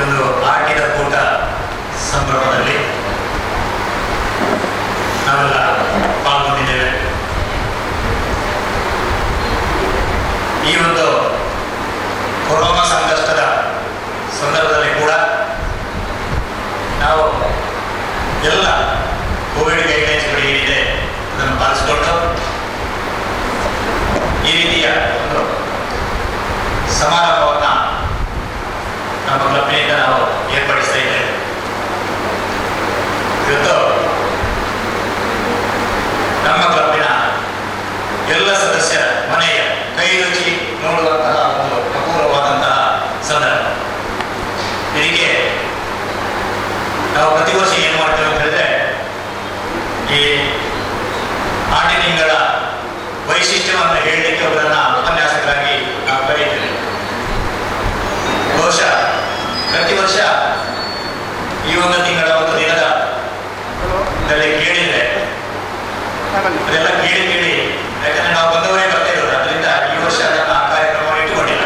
ಒಂದು ಆಟಿದ ಕೂಟ ಸಂಭ್ರಮದಲ್ಲಿ ನಾವೆಲ್ಲ ಪಾಲ್ಗೊಂಡಿದ್ದೇವೆ. ಈ ಒಂದು ಕೊರೋನಾ ಸಂಕಷ್ಟದ ಸಂದರ್ಭದಲ್ಲಿ ಕೂಡ ನಾವು ಎಲ್ಲ ಕೋವಿಡ್ ಗೈಡ್ಲೈನ್ಸ್ಗಳು ಏನಿದೆ ಅದನ್ನು ಪಾಲಿಸಿಕೊಂಡು ಈ ರೀತಿಯ ಒಂದು ಸಮಾರಂಭವನ್ನು ನಮ್ಮ ಕ್ಲಬ್ನಿಂದ ನಾವು ಏರ್ಪಡಿಸ್ತಾ ಇದ್ದೇವೆ. ಇವತ್ತು ನಮ್ಮ ಕ್ಲಬ್ಬಿನ ಎಲ್ಲ ಸದಸ್ಯರ ಮನೆಯ ಕೈ ರುಚಿ ನೋಡುವಂತಹ ಒಂದು ಅಪೂರ್ವವಾದಂತಹ ಸಂದರ್ಭ. ಇದಕ್ಕೆ ನಾವು ಪ್ರತಿ ವರ್ಷ ಏನು ಮಾಡ್ತೇವೆ ಅಂತ ಹೇಳಿದ್ರೆ, ಈ ಆಟಿನಿಂಗಳ ವೈಶಿಷ್ಟ್ಯವನ್ನು ಹೇಳಲಿಕ್ಕೆ ಅವರನ್ನ ಉಪನ್ಯಾಸಕರಾಗಿ ನಾವು ಕರೀತೇವೆ. ಬಹುಶಃ ಪ್ರತಿ ವರ್ಷ ಈ ಒಂದು ತಿಂಗಳ ಒಂದು ದಿನದ ಕೇಳಿದ್ರೆ ಅದೆಲ್ಲ ಕೇಳಿ ಯಾಕಂದ್ರೆ ನಾವು ಬಂದವರೇ ಬರ್ತಾ ಇರೋದು, ಅದರಿಂದ ಈ ವರ್ಷ ಅದನ್ನ ಕಾರ್ಯಕ್ರಮವನ್ನು ಇಟ್ಟುಕೊಂಡಿಲ್ಲ.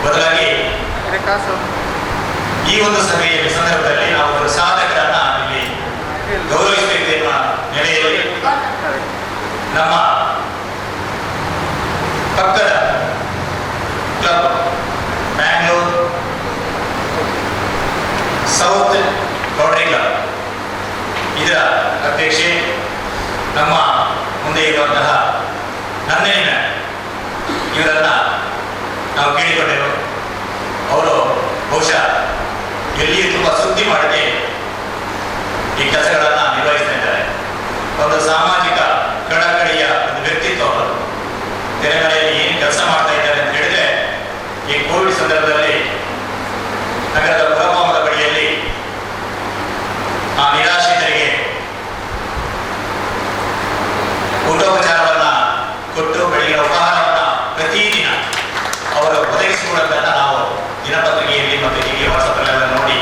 ಬದಲಾಗಿ ಈ ಒಂದು ಸಭೆಯ ಸಂದರ್ಭದಲ್ಲಿ ನಾವು ಒಂದು ಸಾಧಕರನ್ನ ಇಲ್ಲಿ ಗೌರವಿಸಬೇಕು ಎನ್ನುವ ನೆಲೆಯಲ್ಲಿ ನಮ್ಮ ಪಕ್ಕದ club Bangalore south Rotary club ಇದರ ಅಧ್ಯಕ್ಷೆ ನಮ್ಮ ಮುಂದೆ ಇರುವಂತಹ ನನ್ನೇನ ಇವರನ್ನ ನಾವು ಕೇಳಿಕೊಂಡೆವು. ಅವರು ಬಹುಶಃ ಎಲ್ಲಿಯೂ ತುಂಬ ಸುದ್ದಿ ಮಾಡದೆ ಈ ಕೆಲಸಗಳನ್ನ ನಿರ್ವಹಿಸ್ತಾ ಇದ್ದಾರೆ. ಒಂದು ಸಾಮಾಜಿಕ ಕಳಕಳಿಯ ಒಂದು ವ್ಯಕ್ತಿತ್ವ ಅವರು. ತೆರೆಮರೆಯಲ್ಲಿ ಏನು ಕೆಲಸ ಮಾಡ್ತಾ ಇದ್ದಾರೆ ಅಂತ ಹೇಳಿದ್ರೆ, ಈ ಕೋವಿಡ್ ಸಂದರ್ಭದಲ್ಲಿ ನಗರದ ಪುರಭವನದ ಬಳಿಯಲ್ಲಿ ಆ ನಿರಾಶ್ರಿತರಿಗೆ ಊಟೋಪಚಾರವನ್ನ ಕೊಟ್ಟು ಬೆಳಗಿನ ಉಪಹಾರವನ್ನ ಪ್ರತಿದಿನ ಅವರು ಒದಗಿಸಿಕೊಡೋದನ್ನ ನಾವು ದಿನಪತ್ರಿಕೆಯಲ್ಲಿ ಮತ್ತು ಹೀಗೆ ವಾಟ್ಸಪ್ಪಲ್ಲೆಲ್ಲ ನೋಡಿ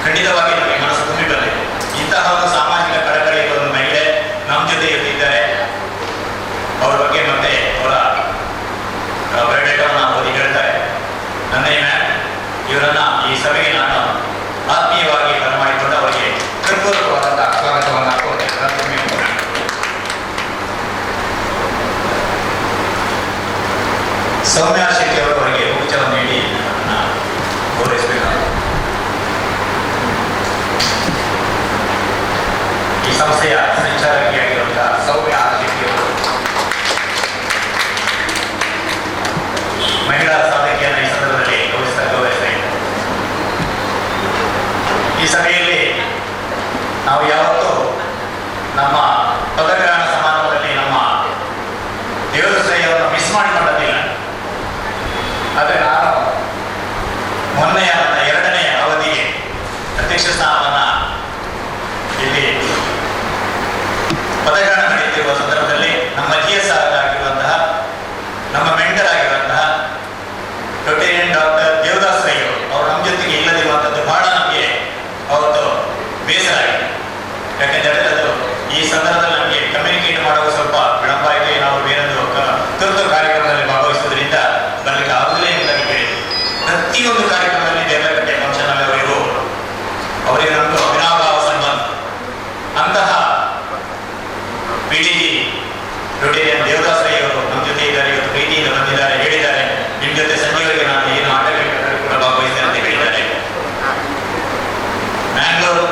ಖಂಡಿತವಾಗಿ ನಮಗೆ ಮನಸ್ಸು ತುಂಬಿ ಬಂದಿದೆ. ಇಂತಹ ಒಂದು ಸಾಮಾಜಿಕ ಕಳಕಳಿಯ ಒಂದು ಮಹಿಳೆ ನಮ್ಮ ಜೊತೆ ಇರ್ತಿದ್ದಾರೆ. ಅವರ ಬಗ್ಗೆ ಮತ್ತೆ ಅವರ ಬಯೋಡೇಟಾವನ್ನು ಓದಿ ಹೇಳ್ತಾರೆ. ನನ್ನೇನ ಇವರನ್ನ ಈ ಸಭೆಗೆ ನಾನು ಆತ್ಮೀಯವಾಗಿ ಬರಮಾಡಿಕೊಂಡು ಅವರಿಗೆ ಹೃತ್ಪೂರ್ವಕವಾದಂತಹ ಸ್ವಾಗತವನ್ನು ಹಾಕೋದೆ. ಸೌಮ್ಯ ಶೆಟ್ಟಿ ಅವರು ಅವರಿಗೆ ಉಪಚಾರವನ್ನು ನೀಡಿ ಗೌರವಿಸಬೇಕು. ಈ ಸಂಸ್ಥೆಯ ಸಂಚಾಲಕಿಯಾಗಿರುವಂತಹ ಸೌಮ್ಯ ಶೆಟ್ಟಿ ಅವರು ಮಹಿಳಾ ಸಾಧಕಿಯನ್ನು ಈ ಸಂದರ್ಭದಲ್ಲಿ ಗೌರವಿಸ್ತಾ ಇದ್ದಾರೆ. ಈ ಸಭೆಯಲ್ಲಿ ನಾವು ಯಾವತ್ತೂ ನಮ್ಮ ಪದಗ್ರಹಣ ಸಮಾರಂಭದಲ್ಲಿ ನಮ್ಮ ದೇವರನ್ನು ಮಿಸ್ ಮಾಡಿಕೊಂಡದಿಲ್ಲ. ಆದರೆ ನಾನು ಮೊನ್ನೆಯ ನನ್ನ 2ನೇ ಅವಧಿಗೆ ಅಧ್ಯಕ್ಷ ಸ್ಥಾನವನ್ನು ಇಲ್ಲಿ ಪದಗ್ರಹಣ ನಡೆಯುತ್ತಿರುವ ಸಂದರ್ಭದಲ್ಲಿ ನಮ್ಮ GSR ಆಗಿರುವಂತಹ ನಮ್ಮ ಮೆಂಟರ್ ಆಗಿರುವಂತಹ ರೊಟೇರಿಯನ್ ಡಾಕ್ಟರ್ ದೇವದಾಸ್ ರೈ ಅವರು ನಮ್ಮ ಜೊತೆಗೆ ಇಲ್ಲದಿರುವಂಥದ್ದು ಬಹಳ ನಮಗೆ ಅವತ್ತು ಬೇಸರ ಆಗಿದೆ. ಯಾಕೆಂದರೆ ಅದು ಈ ಸಂದರ್ಭದಲ್ಲಿ ನಮಗೆ ಕಮ್ಯುನಿಕೇಟ್ ಮಾಡುವ ಸ್ವಲ್ಪ ವಿಳಂಬ ಆಯಿತು. ನಾವು ಬೇರೊಂದು ತುರ್ತು ಕಾರ್ಯಕ್ರಮದಲ್ಲಿ ಭಾಗವಹಿಸುವುದರಿಂದ ಬರಲಿಕ್ಕೆ ಆಗುವುದಿಲ್ಲ ಎಂಬುದಾಗಿ ಕೇಳಿದೆ. ಪ್ರತಿಯೊಂದು ಕಾರ್ಯಕ್ರಮದಲ್ಲಿ ದೇವರಕಟ್ಟೆ ಫಂಕ್ಷನ್ ಅಲ್ಲಿ ಅವರು ಅವರಿಗೆ ನಮ್ಮದು ಅವಿನಾಭಾವ ಸಂಬಂಧ. ಅಂತಹ PDG ರೊಟೇರಿಯನ್ ದೇವದಾಸ್ ರೈ ಅವರು ನಮ್ಮ ಜೊತೆ ಇದ್ದಾರೆ. ಇವತ್ತು ಪ್ರೀತಿಯಿಂದ ಬಂದಿದ್ದಾರೆ, ಹೇಳಿದ್ದಾರೆ ನಿಮ್ಮ ಜೊತೆ ಸಂಜೆವರೆಗೆ ನಾನು ಏನು ಆಟಗಳಲ್ಲಿ ಕೂಡ ಭಾಗವಹಿಸ್ತೇನೆ ಅಂತ ಹೇಳಿದ್ದಾರೆ. ಬ್ಯಾಂಗ್ಳೂರು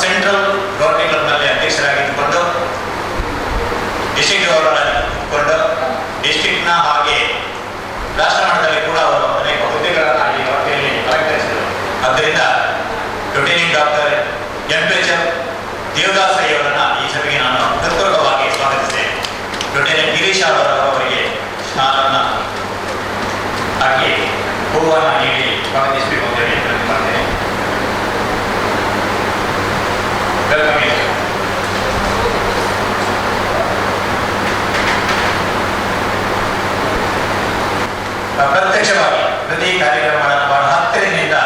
ಸೆಂಟ್ರಲ್ ರೋಟರಿ ಕ್ಲಬ್ನಲ್ಲಿ ಅಧ್ಯಕ್ಷರಾಗಿದ್ದುಕೊಂಡು ಡಿಸ್ಟ್ರಿಕ್ಟ್ ಗವರ್ನರ್ ಇದ್ದುಕೊಂಡು ಡಿಸ್ಟ್ರಿಕ್ಟ್ನ ಹಾಗೆ ರಾಷ್ಟ್ರ ಮಟ್ಟದಲ್ಲಿ ಕೂಡ ಅವರು ಅನೇಕ ಹುದ್ದೆಗಳನ್ನು ಈ ರೋಟರಿಯಲ್ಲಿ ಅಲಂಕರಿಸಿದರು. ಆದ್ದರಿಂದ Rotarian doctor MHM Devadas Rai ಅವರನ್ನ ಈ ಸಭೆಗೆ ನಾನು ಹೃತ್ಪೂರ್ವಕವಾಗಿ ಸ್ವಾಗತಿಸಿದ್ದೇನೆ. ರೊಟೇರಿಯನ್ ಗಿರೀಶ್ ಅವರಿಗೆ ಸ್ನಾನವನ್ನು ಹಾಕಿ ಹೂವನ್ನು ನೀಡಿ ಸ್ವಾಗತಿಸಬೇಕು ಅಂತ ಹೇಳಿ ವಿನಂತಿ ಮಾಡ್ತೇನೆ. ಪ್ರತ್ಯಕ್ಷವಾಗಿ ಪ್ರತಿ ಕಾರ್ಯಕ್ರಮಗಳನ್ನು ಬಹಳ ಹತ್ತಿರದಿಂದ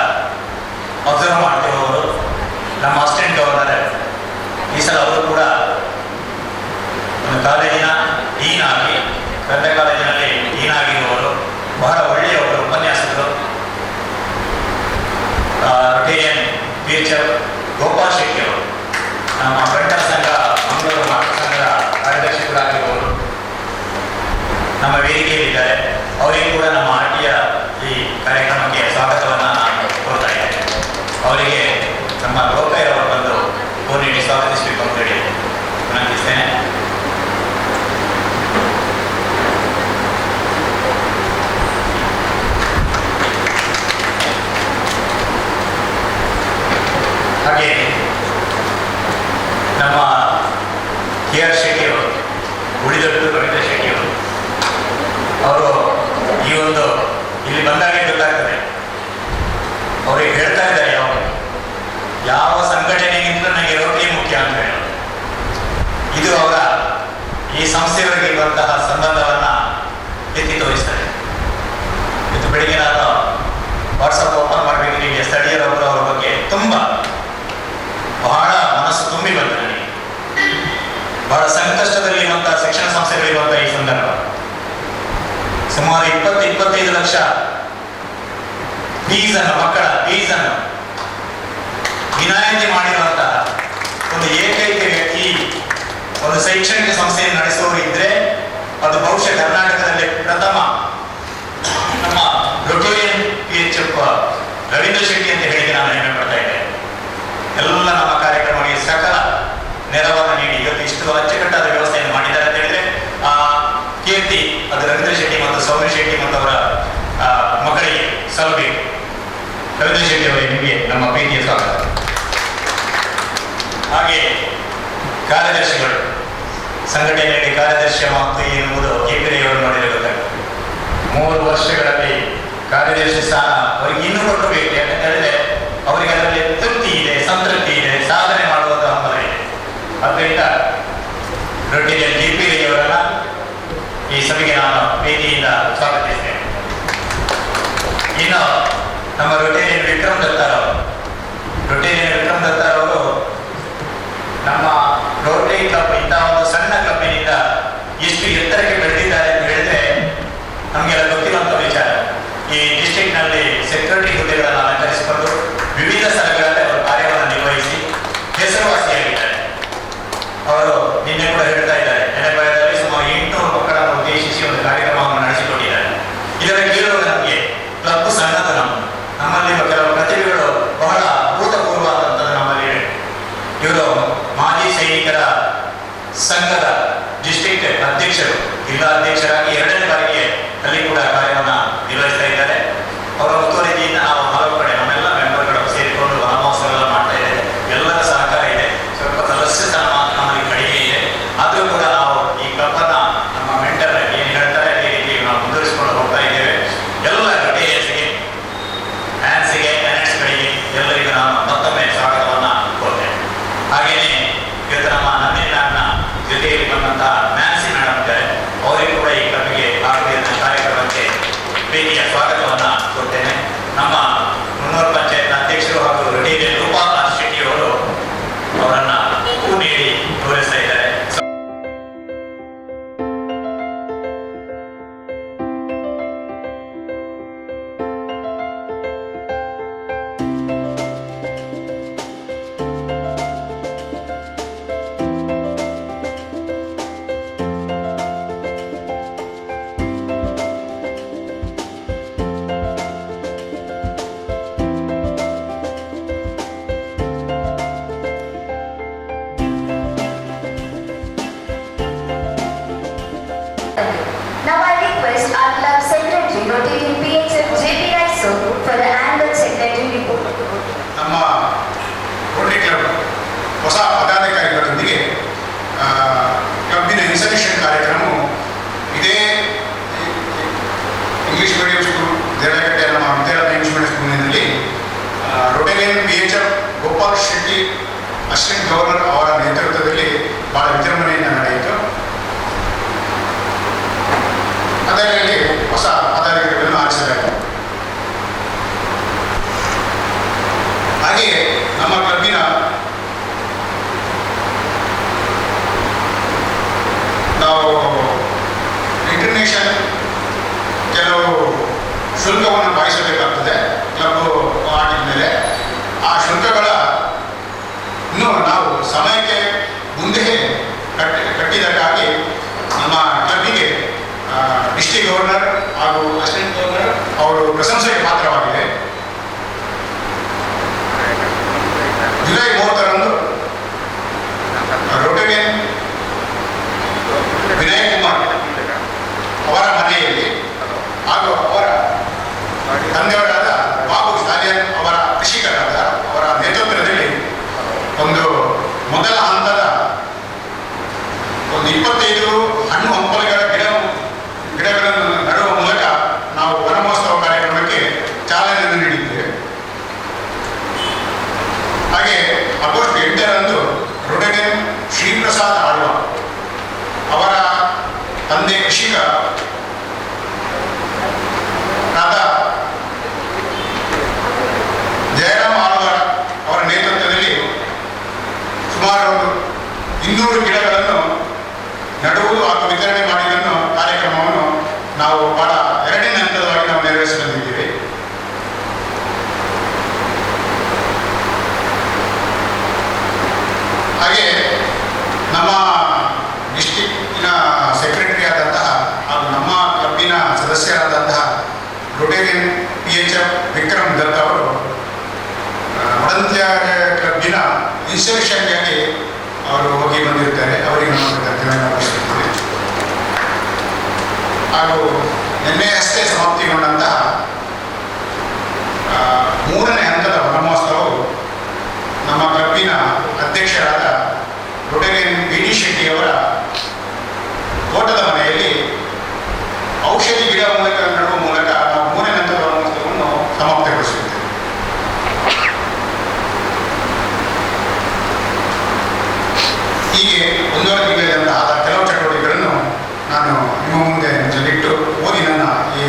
ಅಬ್ಸರ್ವ್ ಮಾಡ್ತಿರುವವರು ನಮ್ಮ ಅಸಿಸ್ಟೆಂಟ್ ಗವರ್ನರ್. ಈ ಸಲ ಅವರು ಕೂಡ ಒಂದು ಕಾಲೇಜಿನ ಡೀನ್ ಆಗಿ, ಗಂಧ ಕಾಲೇಜಿನಲ್ಲಿ ಡೀನ್ ಆಗಿರುವವರು, ಬಹಳ ಒಳ್ಳೆಯವರು, ಉಪನ್ಯಾಸಕರು. ಟೀಚರ್ ಗೋಪಾಲ್ ಶೆಟ್ಟಿ ಅವರು, ನಮ್ಮ ಗಂಟಲ ಸಂಘ ಮಂಗಳೂರು ಮಾತೃ ಸಂಘದ ಕಾರ್ಯದರ್ಶಿ ಕೂಡ ಆಗಿರುವವರು ನಮ್ಮ ವೇದಿಕೆಯಲ್ಲಿದ್ದಾರೆ. ಅವರಿಗೂ ಕೂಡ ನಮ್ಮ ಆರ್ಟಿಯ ಈ ಕಾರ್ಯಕ್ರಮಕ್ಕೆ ಸ್ವಾಗತವನ್ನು ನಾನು ಕೋರ್ತಾ ಇದ್ದೇನೆ. ಅವರಿಗೆ ನಮ್ಮ ಲೋಕಯ್ಯ ಅವರು ಬಂದು ಫೋನ್ ನೀಡಿ ಸ್ವಾಗತಿಸಬೇಕು ಅಂತ ಹೇಳಿ ವಿನಂತಿಸ್ತೇನೆ. ಹಾಗೆ ನಮ್ಮ ಕೆ.ಆರ್. ಶೆಟ್ಟಿ ಅವರು, ಉಳಿದಟ್ಟು ರವೀಂದ್ರ ಶೆಟ್ಟಿ ಅವರು ಈ ಒಂದು ಇಲ್ಲಿ ಬಂದಾಗ ಗೊತ್ತಾಗ್ತದೆ, ಅವರಿಗೆ ಹೇಳ್ತಾ ಇದ್ದಾರೆ ಯಾವ ಸಂಘಟನೆಗಿಂತ ನನಗೆ ರೋಟಿ ಮುಖ್ಯ ಅಂತ ಹೇಳಿ. ಇದು ಅವರ ಈ ಸಂಸ್ಥೆಯವರಿಗೆ ಇರುವಂತಹ ಸಂಬಂಧವನ್ನ ಎತ್ತಿ ತೋರಿಸ್ತಾರೆ. ಇದು ಬೆಳಿಗ್ಗೆ ನಾನು ವಾಟ್ಸಪ್ ಓಪನ್ ಮಾಡಬೇಕು, ನಿಮಗೆ ಸ್ಥಳೀಯರೊಬ್ಬರು ಅವರ ಬಗ್ಗೆ ತುಂಬಾ ಬಹಳ ಮನಸ್ಸು ತುಂಬಿ ಬಂತು ನನಗೆ. ಬಹಳ ಸಂಕಷ್ಟದಲ್ಲಿರುವಂತಹ ಶಿಕ್ಷಣ ಸಂಸ್ಥೆಗಳಿರುವಂತಹ ಈ ಸಂದರ್ಭ, ಸುಮಾರು 20-25 ಲಕ್ಷ ಮಕ್ಕಳ ಫೀಸನ್ನು ವಿನಾಯಿತಿ ಮಾಡಿರುವಂತಹ ಒಂದು ಏಕೈಕ ವ್ಯಕ್ತಿ ಒಂದು ಶೈಕ್ಷಣಿಕ ಸಂಸ್ಥೆಯನ್ನು ನಡೆಸುವವರು ಇದ್ರೆ ಅದು ಬಹುಶಃ ಕರ್ನಾಟಕದಲ್ಲಿ ಪ್ರಥಮ ನಮ್ಮ ರೊಟೇರಿಯನ್ PHF ರವೀಂದ್ರ ಶೆಟ್ಟಿ ಅಂತ ಹೇಳಿಕೆ ನಾನು ಹೆಮ್ಮೆ ಪಡ್ತಾ ಇದ್ದೇನೆ. ಎಲ್ಲ ನಮ್ಮ ಕಾರ್ಯಕ್ರಮಗಳಿಗೆ ಸಕಲ ನೆರವನ್ನು ನೀಡಿ ಇವತ್ತು ಇಷ್ಟು ಅಚ್ಚುಕಟ್ಟಾದ ವ್ಯವಸ್ಥೆಯನ್ನು ಮಾಡಿದ್ದಾರೆ ಅಂತ ಹೇಳಿದ್ರೆ ಆ ಕೀರ್ತಿ ಅದು ರವೀಂದ್ರ ಶೆಟ್ಟಿ ಮತ್ತು ಸೌಮ್ಯ ಶೆಟ್ಟಿ ಮತ್ತು ಅವರ ಮಕ್ಕಳಿಗೆ ಸಲ್ಲಬೇಕು. ರವೀಂದ್ರ ಶೆಟ್ಟಿ ಅವರೇ, ನಿಮಗೆ ನಮ್ಮ ಪ್ರೀತಿಯ ಸ್ವಾಗತ. ಹಾಗೆ ಕಾರ್ಯದರ್ಶಿಗಳು, ಸಂಘಟನೆಯಲ್ಲಿ ಕಾರ್ಯದರ್ಶಿ ಮತ್ತು ಎನ್ನುವುದು KPI ಅವರು ನೋಡಿದರೆ ಗೊತ್ತಾಗ್ತದೆ. 3 ವರ್ಷಗಳಲ್ಲಿ ಕಾರ್ಯದರ್ಶಿ ಸ್ಥಾನ ಅವರಿಗೆ ಇನ್ನೂ ಕೊಟ್ಟಬೇಕು. ಯಾಕಂತ ಹೇಳಿದ್ರೆ ಅವರಿಗೆ ಅದರಲ್ಲಿ ತೃಪ್ತಿ ಇದೆ, ಸಂತೃಪ್ತಿ ಇದೆ, ಸಾಧನೆ ಮಾಡುವಂತಹ ಹಂಬಲ ಇದೆ. ಅದರಿಂದ ರೊಟೇರಿಯನ್ KPI ಅವರನ್ನ ಈ ಸಭೆಗೆ ನಾನು ಪ್ರೀತಿಯಿಂದ ಸ್ವಾಗತಿಸ್ತೇನೆ. ಇನ್ನು ನಮ್ಮ ರೊಟೇರಿಯನ್ ವಿಕ್ರಮ್ ದತ್ತಾರ್ ಅವರು ನಮ್ಮ ರೋಟರಿ ಕ್ಲಬ್ ಇಂತಹ ಒಂದು ಸಣ್ಣ ಕ್ಲಬ್ಬಿನಿಂದ ಎಷ್ಟು ಎತ್ತರಕ್ಕೆ ಬೆಳೆದಿದ್ದಾರೆ ಅಂತ ಹೇಳಿದ್ರೆ ನಮಗೆಲ್ಲ ಗೊತ್ತಿರುವಂತ ವಿಚಾರ. ಈ ಡಿಸ್ಟ್ರಿಕ್ಟ್ ನಲ್ಲಿ ಸೆಕ್ಯೂರಿಟಿ ಹುದ್ದೆಗಳನ್ನು ಅಲಂಕರಿಸಿಕೊಂಡು ವಿವಿಧ ಸ್ಥಳಗಳಲ್ಲಿ ಅವರು ಕಾರ್ಯವನ್ನು ನಿರ್ವಹಿಸಿ ಹೆಸರುವಾಸಿಯಾಗಿದ್ದಾರೆ. ಅವರು ನಿನ್ನೆ ಕೂಡ ಹೇಳ್ತಾ ಇದ್ದಾರೆ, ನೆನಪಾಯದಲ್ಲಿ ಸುಮಾರು 800 ಮಕ್ಕಳನ್ನು ಉದ್ದೇಶಿಸಿ ಒಂದು ಕಾರ್ಯಕ್ರಮವನ್ನು ನಡೆಸಿಕೊಟ್ಟಿದ್ದಾರೆ. ಇದರ ಕೇಳುವ ನಮಗೆ ಕ್ಲಬ್ ಸಣ್ಣದು, ನಮ್ಮಲ್ಲಿರುವ ಕೆಲವು ಪ್ರತಿಭೆಗಳು ಬಹಳ ಅಭೂತಪೂರ್ವವಾದಂಥದ್ದು ನಮ್ಮಲ್ಲಿ. ಇವರು ಮಾಜಿ ಸೈನಿಕರ ಸಂಘದ ಡಿಸ್ಟ್ರಿಕ್ಟ್ ಅಧ್ಯಕ್ಷರು, ಜಿಲ್ಲಾ ಅಧ್ಯಕ್ಷರಾಗಿ 2ನೇ ಬಾರಿಗೆ ಅಲ್ಲಿ ಕೂಡ ಕಾರ್ಯವನ್ನು ನಿರ್ವಹಿಸ್ತಾ ಇದ್ದಾರೆ. ಅವರ ಮುತುವರ್ಜಿಯಿಂದ ನಾವು ಹಲವು ಕಡೆ ನಮ್ಮೆಲ್ಲ ಮೆಂಬರ್ಗಳು ಸೇರಿಕೊಂಡು ವನಮಹೋತ್ಸವ ಮಾಡ್ತಾ ಇದ್ದೇವೆ. ಎಲ್ಲರ ಸಹಕಾರ ಇದೆ. ಸ್ವಲ್ಪ ಸದಸ್ಯ ಮಾತ್ರ ನಮ್ಮಲ್ಲಿ ಕಡಿಮೆ ಇದೆ. ಆದರೂ ಕೂಡ ನಾವು ಈ ಕ್ಲಬ್ಬನ್ನು ನಮ್ಮ ಮೆಂಟರ್ ಏನು ಹೇಳ್ತಾರೆ ಅದೇ ರೀತಿ ನಾವು ಮುಂದುವರಿಸಿಕೊಂಡು ಹೋಗ್ತಾ ಇದ್ದೇವೆ. ಎಲ್ಲ ರೊಟೇರಿಯನ್ಸ್ಗೆ, ಹ್ಯಾನ್ಸ್ಗೆ, ಗಳಿಗೆ ಎಲ್ಲರಿಗೂ ನಾನು ಮತ್ತೊಮ್ಮೆ ಸ್ವಾಗತವನ್ನು ಕೋರ್ತೇನೆ. ಹಾಗೆಯೇ ಇವತ್ತು ನಮ್ಮ ನಂದಿನಾಡ್ನ ಜೊತೆಯಲ್ಲಿ ಬಂದಂತಹ ನ್ಯಾನ್ಸಿ ಮೇಡಮ್ ಇದ್ದಾರೆ. ಅವರಿಗೂ ಕೂಡ ಈ ಕ್ಲಬ್ಗೆ ಭಾಗವಹಿಸಿದ ಕಾರ್ಯಕ್ರಮಕ್ಕೆ ಪ್ರೀತಿಯ ಸ್ವಾಗತವನ್ನು ಕೊಡ್ತೇನೆ. ನಮ್ಮ ಮುನ್ನೂರು ಪಂಚಾಯತ್ನ ಅಧ್ಯಕ್ಷರು ಹಾಗೂ ರೊಟೇರಿಯನ್ ರೂಪಾಕಾಂತ್ ಶೆಟ್ಟಿ ಅವರು ಅವರನ್ನ ಹೂ ನೀಡಿ ಗೌರವಿಸ್ತಾ ಇದ್ದಾರೆ. Now I request our club secretary, Rotarian PHF JPI sir, for the annual secretary report. ನಮ್ಮ ರೋಟರಿ ಕ್ಲಬ್ ಹೊಸ ಪದಾಧಿಕಾರಿಗಳೊಂದಿಗೆ ಕ್ಲಬ್ಬಿನ ಇನ್ಸಲೇಷನ್ ಕಾರ್ಯಕ್ರಮವು ಇದೇ ಇಂಗ್ಲಿಷ್ ಮೀಡಿಯಂ ಸ್ಕೂಲ್ ದೇಳಗಟ್ಟೆ ನಮ್ಮ ವಿದ್ಯಾಲಯ ಇಂಗ್ಲಿಷ್ ಮೀಡಿಯಂ ಸ್ಕೂಲಿನಲ್ಲಿ Rotarian PHF Gopal Shetty assistant governor ಅವರ ನೇತೃತ್ವದಲ್ಲಿ ಬಹಳ ವಿಜೃಂಭಣೆಯಿಂದ ನಡೆಯಿತು. ಅದರಲ್ಲಿ ಹೊಸ ಪದಾಧಿಕಾರಿಗಳನ್ನು ಆರಿಸಲಾಯಿತು. ಹಾಗೆಯೇ ನಮ್ಮ ಕ್ಲಬ್ಬಿನ ನಾವು ಇಂಟರ್ನ್ಯಾಷನಲ್ ಕೆಲವು ಶುಲ್ಕವನ್ನು ಭಾಗಿಸಬೇಕಾಗ್ತದೆ ಕ್ಲಬ್ ಆಗಿದ ಮೇಲೆ. ಆ ಶುಲ್ಕಗಳ ಪ್ರಶಂಸೆಗೆ ಪಾತ್ರವಾಗಿದೆ. ಜುಲೈ 30ರಂದು ರೋಟರಿಯನ್ ವಿನಯ್ ಕುಮಾರ್ ಅವರ ಮನೆಯಲ್ಲಿ ಹಾಗೂ ಅವರ ತಂದೆಯವರಾದ ಬಾಬು ಸ್ಟಾಲಿಯನ್ ಅವರ ಕೃಷಿಕರಾದ ಅವರ ನೇತೃತ್ವದಲ್ಲಿ ಒಂದು ಮೊದಲ ಹಂತದ ಒಂದು 25 ಹಣ್ಣು ಹಂಪಲುಗಳ ಗಿಡಗಳನ್ನು ನಡುವ ಮೂಲಕ ನಾವು ವನಮಹೋತ್ಸವ ಕಾರ್ಯಕ್ರಮಕ್ಕೆ ಚಾಲನೆಯನ್ನು ನೀಡಿದ್ದೇವೆ. ಹಾಗೆ ಆಗಸ್ಟ್ 8ರಂದು ರೋಟರಿಯನ್ ಶ್ರೀಪ್ರಸಾದ್ ಆಳ್ವ ಅವರ ತಂದೆ ಕೃಷಿಕ ಜಯರಾಮ್ ಆಳ್ವಾರ್ ಅವರ ನೇತೃತ್ವದಲ್ಲಿ ಸುಮಾರು 200 ಗಿಡಗಳನ್ನು ನಡುವುದು ಹಾಗೂ ವಿತರಣೆ ಮಾಡಿದ್ದನ್ನು ಕಾರ್ಯಕ್ರಮವನ್ನು ನಾವು ಬಹಳ ಎರಡನೇ ಹಂತದವಾಗಿ ನಾವು ನೆರವೇರಿಸಿ ಬಂದಿದ್ದೀವಿ. ಹಾಗೆ ನಮ್ಮ ಡಿಸ್ಟಿಕ್ಕಿನ ಸೆಕ್ರೆಟರಿ ಆದಂತಹ ಹಾಗೂ ನಮ್ಮ ಕ್ಲಬ್ಬಿನ ಸದಸ್ಯರಾದಂತಹ ರೋಟೇರಿಯನ್ PHF ವಿಕ್ರಮ್ ದತ್ ಅವರು ಒಡಂತ್ಯ ಕ್ಲಬ್ಬಿನ ಇನ್ಸ್ಟಿಟ್ಯೂಷನ್ಗಾಗಿ ಅವರು ಹೋಗಿ ಬಂದಿರ್ತಾರೆ. ಅವರಿಗೆ ನಮ್ಮ ಧನ್ಯವಾದ ಅರ್ಪಿಸುತ್ತೇವೆ. ಹಾಗೂ ನಿನ್ನೆಯಷ್ಟೇ ಸಮಾಪ್ತಿಗೊಂಡಂತಹ 3ನೇ ಹಂತದ ವನಮಹೋತ್ಸವವು ನಮ್ಮ ಕ್ಲಬ್ಬಿನ ಅಧ್ಯಕ್ಷರಾದ ರೋಟರಿಯನ್ BD ಶೆಟ್ಟಿಯವರ ತೋಟದ ಮನೆಯಲ್ಲಿ ಔಷಧಿ ಗಿಡ ನಡುವ ಮೂಲಕ ನಾವು 3ನೇ ಹಂತದ ವನಮಹೋತ್ಸವವನ್ನು ಸಮಾಪ್ತಿಗೊಳಿಸುತ್ತೇವೆ. ಹೀಗೆ 1.5 ತಿಂಗಳಿಂದ ಆದ ಕೆಲವು ಚಟುವಟಿಕೆಗಳನ್ನು ನಾನು ನಿಮ್ಮ ಮುಂದೆ ಇಟ್ಟು ಓದಿ ನನ್ನ ಈ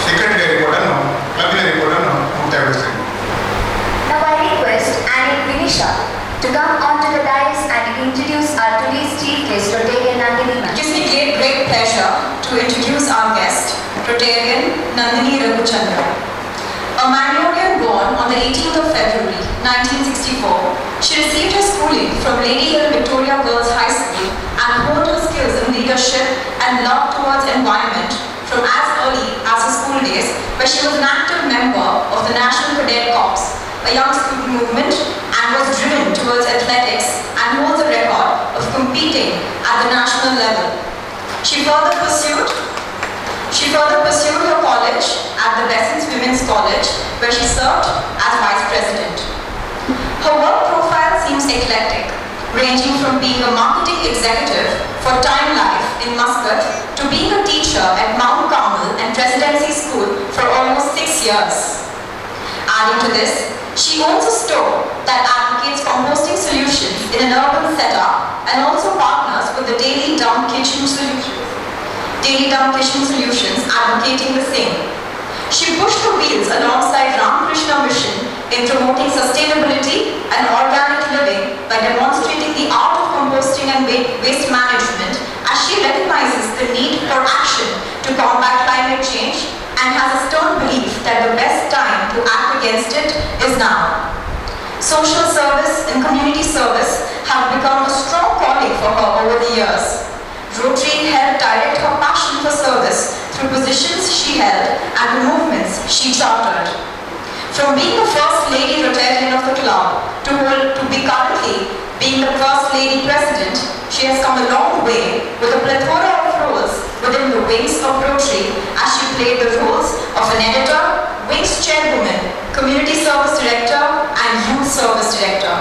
secretary ರಿಪೋರ್ಟನ್ನು ಕ್ಲಬ್ಬಿನ ರಿಪೋರ್ಟನ್ನು ಮುಕ್ತಾಯಗೊಳಿಸ್ತೇನೆ. Now I request Annie Vinisha to come onto the dais and introduce our today's chief guest, Rotarian Nandini. It gives me great pleasure to introduce our guest, Rotarian Nandini Raghunathan. A Mangalorean born on the 18th of February 1964, she received her schooling from Lady Hill Victoria Girls High School and honed her skills in leadership and love towards environment from as early as her school days, where she was an active member of the National Cadet Corps, a young student movement, and was driven towards athletics and holds a record of competing at the national level. She further pursued her college at the Besson's Women's College, where she served as vice president. Her work profile seems eclectic, ranging from being a marketing executive for Time Life in Muscat to being a teacher at Mount Carmel and Presidency School for almost 6 years. Adding to this, she owns a store that advocates composting solutions in an urban setup and also partners with the Daily Dump Kitchen Solutions advocating the same. She pushed the wheels alongside Ramakrishna Mission in promoting sustainability and organic living by demonstrating the art of composting and waste management, as she recognizes the need for action to combat climate change and has a stern belief that the best time to act against it is now. Social service and community service have become a strong calling for her over the years. Rotary helped direct her passion for service through positions she held and the movements she chartered. From being the first lady Rotarian of the club to be currently being the first lady president, she has come a long way with a plethora of roles within the wings of Rotary, as she played the roles of an editor, wings chairwoman, community service director, and youth service director.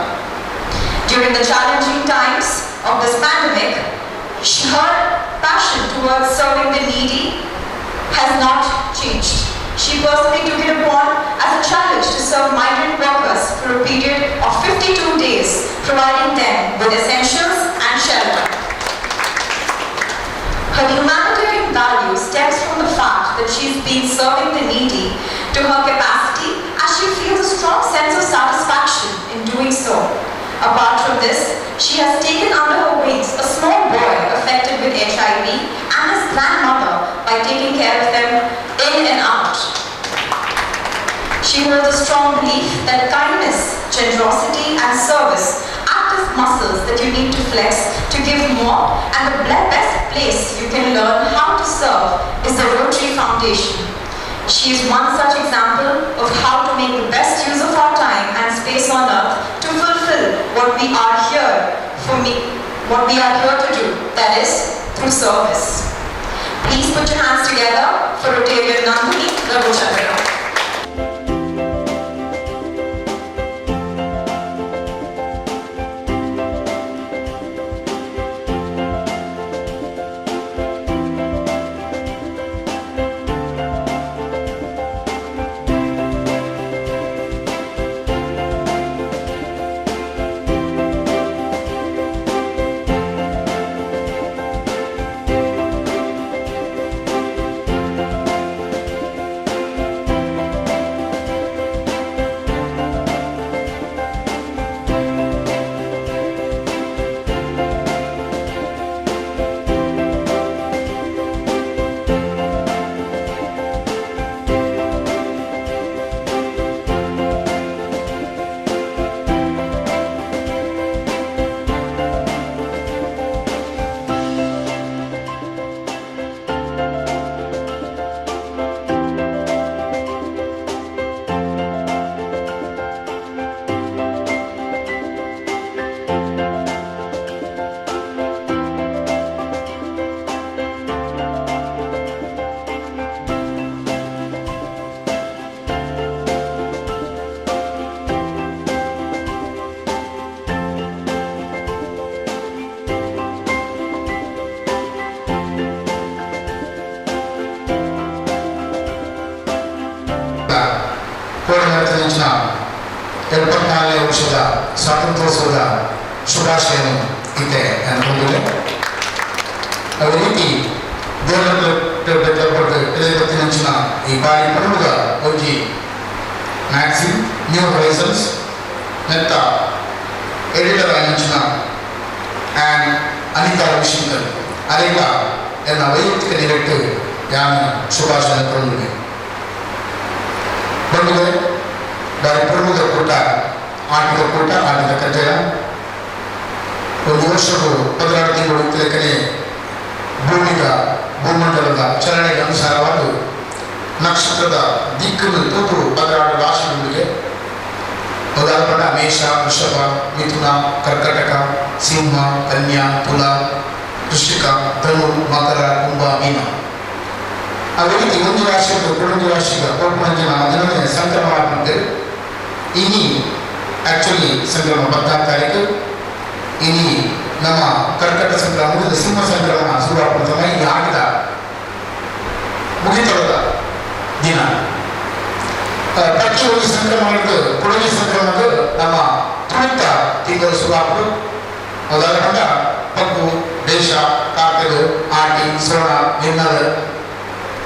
During the challenging times of this pandemic, her passion towards serving the needy has not changed. She personally took it upon as a challenge to serve migrant workers for a period of 52 days, providing them with essentials and shelter. Her humanitarian value stems from the fact that she's been serving the needy to her capacity, as she feels a strong sense of satisfaction in doing so. Apart from this, she has taken under her wings a small boy affected with HIV and his grandmother by taking care of them in and out. She holds a strong belief that kindness, generosity, and service act as muscles that you need to flex to give more, and the best place you can learn how to serve is the Rotary Foundation. She is one such example of how to make the best use of our time and space on earth to fulfill what we are here to do, that is, through service. Please put your hands together for Rotarian Nandini Raghochandra. ಕೋರಿನ 74ನೇ ವರ್ಷದ ಸ್ವಾತಂತ್ರ್ಯೋತ್ಸವದ ಶುಭಾಶಯವನ್ನು ಇದೆ ಅನ್ಕೊಂಡಿದೆ. ಅದೇ ರೀತಿ ದೇವರ ಈ ಬಾರಿ ಪ್ರಮುಖ ಒಂಜಿ maxim new ಹೊರೈಸನ್ಸ್ ನೆತ್ತ ಎಡಿಟರ್ ಆಗಿನ ಆ್ಯಂಡ್ ಅನಿತಾ ರವಿಶಂಕರ್ ಅನೇಕ ಎನ್ನ ವೈಯಕ್ತಿಕ ಡೈರೆಕ್ಟರ್ ಯಾನ ಶುಭಾಶಯ ಕೊಂಡಿದೆ. ಬಂದಿದೆ ಬಾರಿ ಪ್ರಮುಖ ಕೂಟ ಆಟಿದ ಕಜ್ಜಾಯ ಒಂದು ವರ್ಷಕ್ಕೂ 16 ತಿಂಗಳು ಲೆಕ್ಕನೆ ಭೂಮಂಡಲದ ಚಲನೆಗೆ ಅನುಸಾರವಾಗಿ ನಕ್ಷತ್ರದ ದಿಕ್ಕನ್ನು ತೂತು 16 ರಾಶಿಗಳಿಗೆ ಉದಾಹರಣೆ ಮೇಷ, ವೃಷಭ, ಮಿಥುನ, ಕರ್ಕಟಕ, ಸಿಂಹ, ಕನ್ಯಾ, ತುಲಾ, ವೃಶ್ಚಿಕ, ಧನು, ಮಕರ, ಕುಂಭ, ಮೀನ. ಅದೇ ರೀತಿ ಒಂದು ರಾಶಿಯಿಂದ ಕೊಡೊಂದು ರಾಶಿಗೆ ಕೊಪ್ಪಂಜಿನ ಮೊದಲನೇ ಸಂಕ್ರಮಣ ಆಗ್ತದೆ. ಇನಿ ಆಕ್ಚುಲಿ ಸಂಕ್ರಮಣ 14 ತಾರೀಕು. ಇನಿ ನಮ್ಮ ಕರ್ಕಟ ಸಂಕ್ರಮಣದ ಸಿಂಹ ಸಂಕ್ರಮಣ ಶುರುವಾಗ್ತದೆ. ಈ ಆಟದ ಮುಗಿತದ ದಿನ ಪ್ರತಿಯೊಂದು ಸಂಕ್ರಮಣದ ಕೊಡಲಿ ಸಂಕ್ರಮಣದ ನಮ್ಮ ತುಳಿತ ತಿಂಗಳು ಶುರುವಾಗ್ತದೆ. ಉದಾಹರಣೆ ಪಕ್ಕು, ದೇಶ, ಕಾಕಡು, ಆಟಿ, ಸೋಣ, ನಿನ್ನದ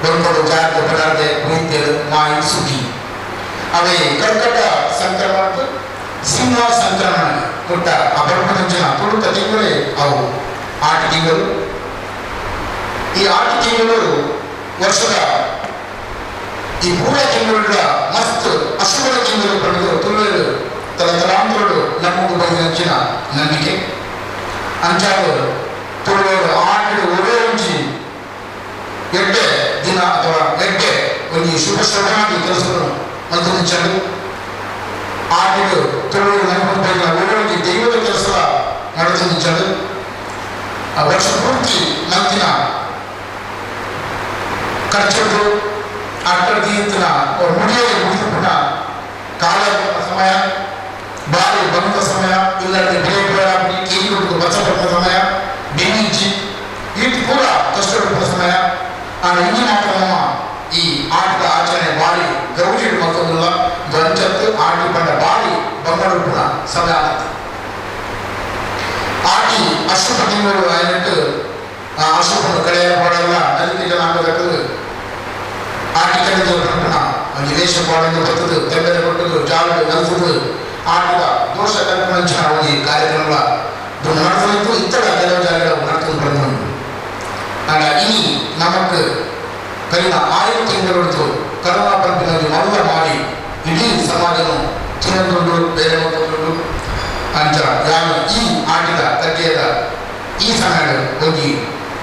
ಬಂದರು, ಜಾತ, ಪದಾರ್ಥ, ವೈದ್ಯರು, ಮಾಯಿ, ಸುಗಿ ಅವೇ ಕರ್ಕಟ ಸಂಕ್ರಮಣ ಸಿಂಹ ಸಂಕ್ರಮಣ ಕೊಟ್ಟ ಅಪರಪಂಚನ ತುಳುತ ತಿಂಗಳೇ ಅವು 8 ತಿಂಗಳು. ಈ 8 ತಿಂಗಳು ವರ್ಷದ ಈ ಮೂಲ ತಿಂಗಳ ಮಸ್ತ್ ಅಶುಭ ತಿಂಗಳು ಪಡೆದು ತುಳುವರು ತಲತಲಾಂತರಗಳು ನಮ್ಮದು ಬಗೆಹಂಚಿನ ನಂಬಿಕೆ ಅಂಚಾಗ ತುಳುವರು 8 ಒರೇ ಉಂಚಿ ಎಡ್ಡೆ ದಿನ ಅಥವಾ ಎಡ್ಡೆ ಒಂದು ಶುಭ ಶ್ರವಣಾಗಿ ಕೆಲಸವನ್ನು ಮಂತ್ರಿಂಚಲು 8 ತುಳುವರು ನೆನಪು ಒರೊಂದು ದೈವದ ಕೆಲಸ ನಡೆದಿಂಚಲು ಆ ವರ್ಷ ಪೂರ್ತಿ ನಂತಿನ ಖರ್ಚು ಅಟ್ಟದೀತಿನ ಮುಡಿಯಲ್ಲಿ ಮುಗಿದುಬಿಟ್ಟ ಕಾಲ ಸಮಯ, ಬಾರಿ ಬಂದ ಸಮಯ, ಇಲ್ಲದೆ ಬೆಳೆ ಬೇಡಾಪಿ ಕೀಲಿ ಹುಡುಗ ಬಚ್ಚಪಟ್ಟ ಸಮಯ, ಬೆನ್ನಿಚ್ಚಿ ಇಟ್ಟು ಪೂರ ಕಷ್ಟಪಟ್ಟ ಸಮಯ. ಇನ್ನಿ ಮಾತ್ರ ನಮ್ಮ ಈ ಆಟದ ಆಚರಣೆ ಬಾರಿ ಗೌಜಿ ಮತ್ತೊಂದಿಲ್ಲ ಗಂಜತ್ತು ಆಟಿ ಬಂಡ ಬಾರಿ ಬಂಗಾಳುಪುಣ ಸಮಯ ಆಗುತ್ತೆ. ಆಟಿ ಅಶುಭ ತಿಂಗಳು ಆಯ್ತು ಅಶುಭನು ಕಡೆಯ ಮಾಡಲ್ಲ ನದಿಗೆ ಜನ ಆಗಬೇಕು. ಆಟಿ ಕಡೆದು ಪ್ರಕರಣ ನಿವೇಶ ಮಾಡೋದು ಬರ್ತದೆ, ತೆಂಬರೆ ಕೊಟ್ಟದು, ಜಾಲದು ನಲ್ಸದು, ಆಟದ ದೋಷ ಕಲ್ಪನೆ ಅವಧಿ ಕಾರ್ಯಕ್ರಮಗಳ ನಡೆಸಲಿದ್ದು ಇತರ ಕೆಲವು ಜಾಗಗಳು ನಡೆದು ಬಂದು ಆಗ ಇನಿ ನಮಕ್ ಕಲಿನ 6 ತಿಂಗಳು ಕರೋನಾ ಪಂಪಿನಲ್ಲಿ ಮಲ್ಲ ಮಾಡಿ ಇಡೀ ಸಮಾಜನು ಚಿನ್ನದೊಂದು ಬೇರೆ ಮತ್ತೊಂದು ಅಂಚ ಯಾರು ಈ